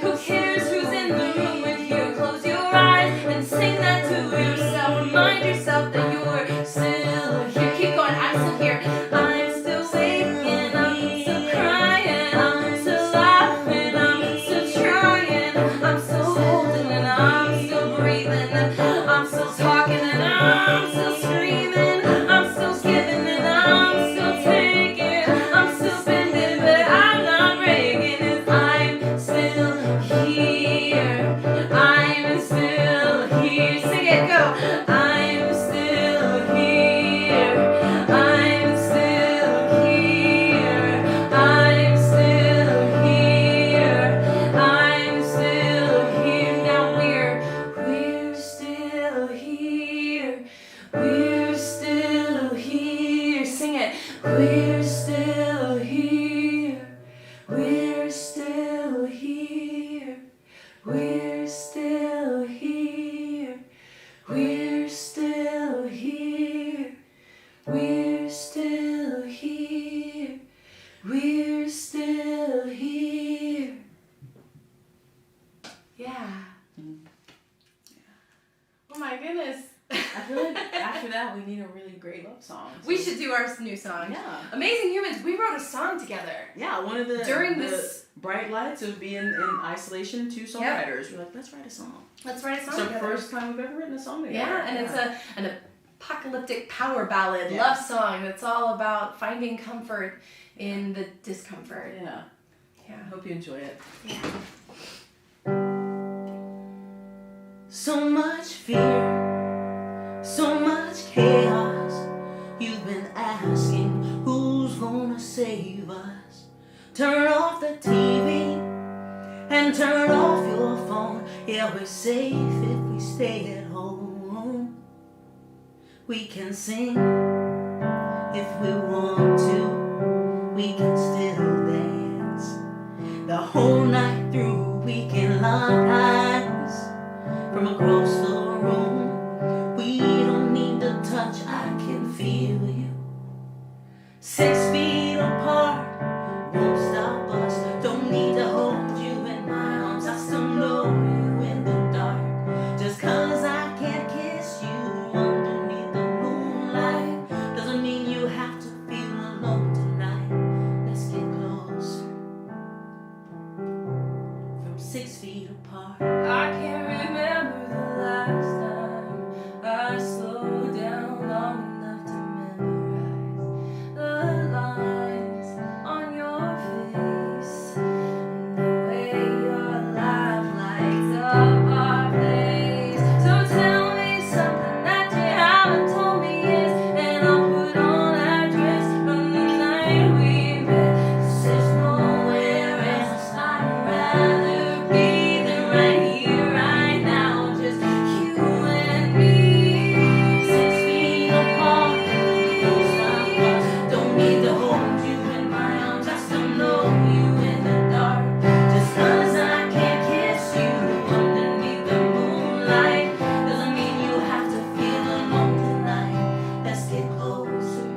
Who cares who's in the room with you? Close your eyes and sing that to yourself. Remind yourself that you're still here. Keep going. I'm still here. I'm still waking. I'm still crying. I'm still laughing. I'm still trying. I'm still holding and I'm still breathing. I'm still talking and I'm still screaming. I'm still giving and I'm still taking. I'm still bending. love songs. We should do our new song. Yeah. Amazing Humans, we wrote a song together. Yeah, one of the during the this bright lights of being in isolation, two songwriters. We're like, let's write a song. Let's write a song It's the together. first time we've ever written a song together. Yeah, and it's an apocalyptic power ballad, Yeah. love song that's all about finding comfort in the discomfort. Yeah. Yeah. I hope you enjoy it. Yeah. So much fear, so much chaos. You've been asking who's gonna save us. Turn off the TV and turn off your phone. Yeah, we're safe if we stay at home. We can sing if we want to. We can still dance the whole night through. We can lock eyes from across the room. We don't need to touch, I can feel you. 6 feet apart, won't stop us. Don't need to hold you in my arms. I still know you in the dark. Just 'cause I can't kiss you underneath the moonlight doesn't mean you have to feel alone tonight. Let's get closer. From 6 feet apart. I can't remember the last time I slowed down long enough to memorize the lines on your face and the way your laugh lights up our place. So tell me something that you haven't told me yet, and I'll put on that dress from the night we met. 'Cause there's nowhere else I'd rather be than right here, right now, just you and me. 6 feet apart, don't stop us. Don't need to hold you in my arms. I still know you in the dark. Just 'cause I can't kiss you underneath the moonlight doesn't mean you have to feel alone tonight. Let's get closer.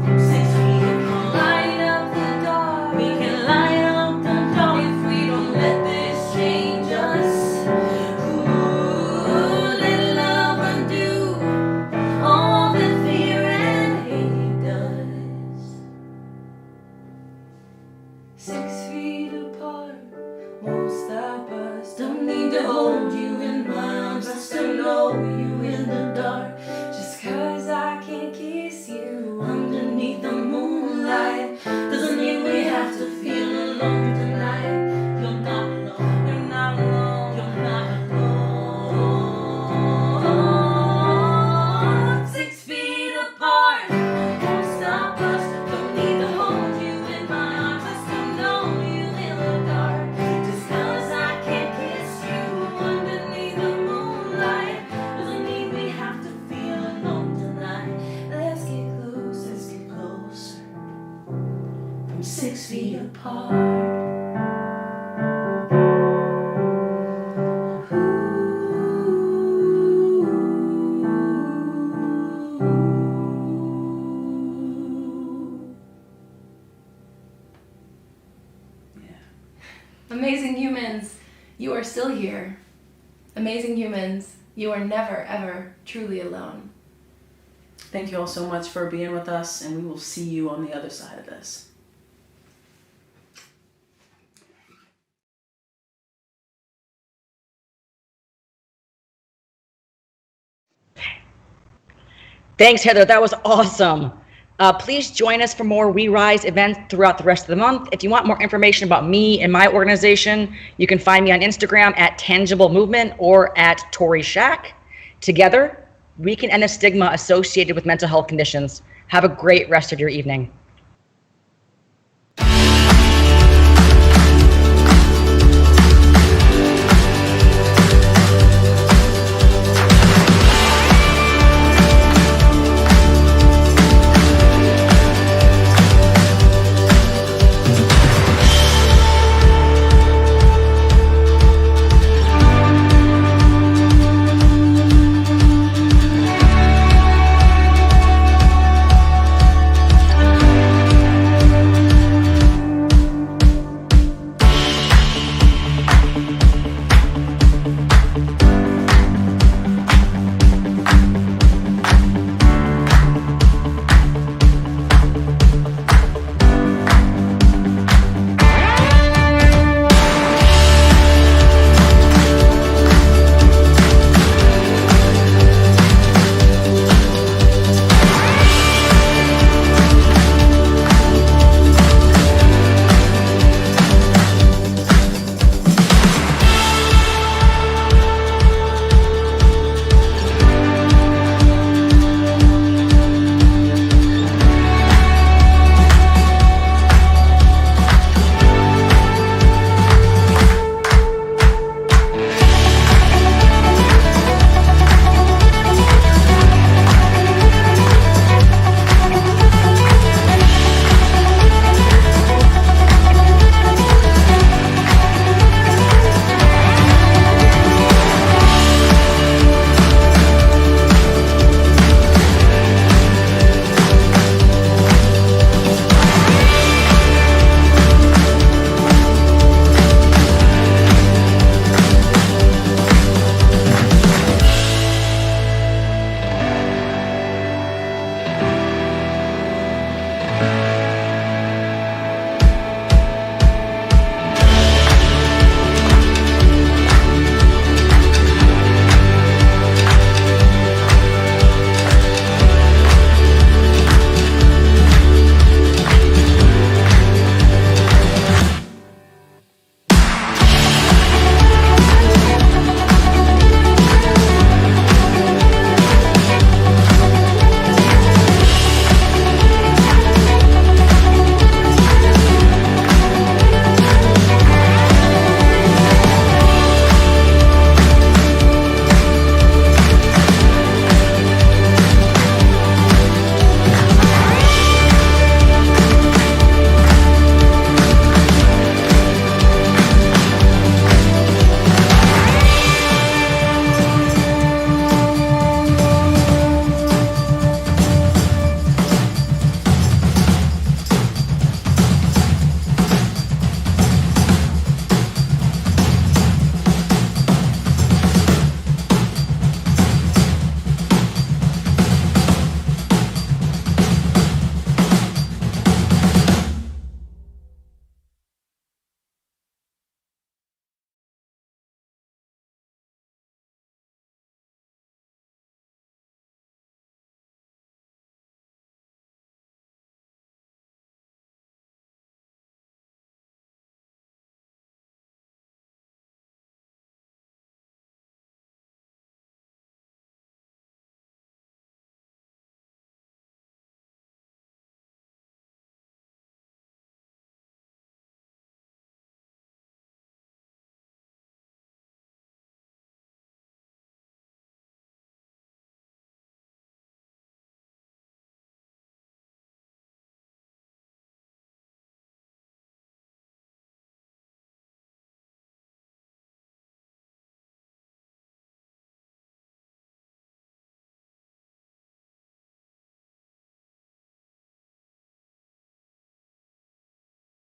From 6 feet apart, Light up the dark. we can light up the dark If we don't let this change us, ooh, let love undo all that fear and hate does. 6 feet apart, won't stop us. Don't need to hold you in my arms. I still know you in the dark. Just 'cause I can't kiss you Underneath the moonlight doesn't mean we have to feel alone tonight. You're not alone. you're not alone. You're not alone. 6 feet apart, won't stop us. Don't need to hold you in my arms. I still know you in the dark. Just 'cause I can't kiss you underneath the moonlight doesn't mean we have to feel alone tonight. Let's get close. Let's get closer. From 6 feet apart. Amazing Humans, you are still here. Amazing Humans, you are never, ever truly alone. Thank you all so much for being with us, and we will see you on the other side of this. Thanks, Heather. That was awesome. Please join us for more WeRise events throughout the rest of the month. If you want more information about me and my organization, you can find me on Instagram at Tangible Movement or at Torri Shack. Together, we can end the stigma associated with mental health conditions. Have a great rest of your evening.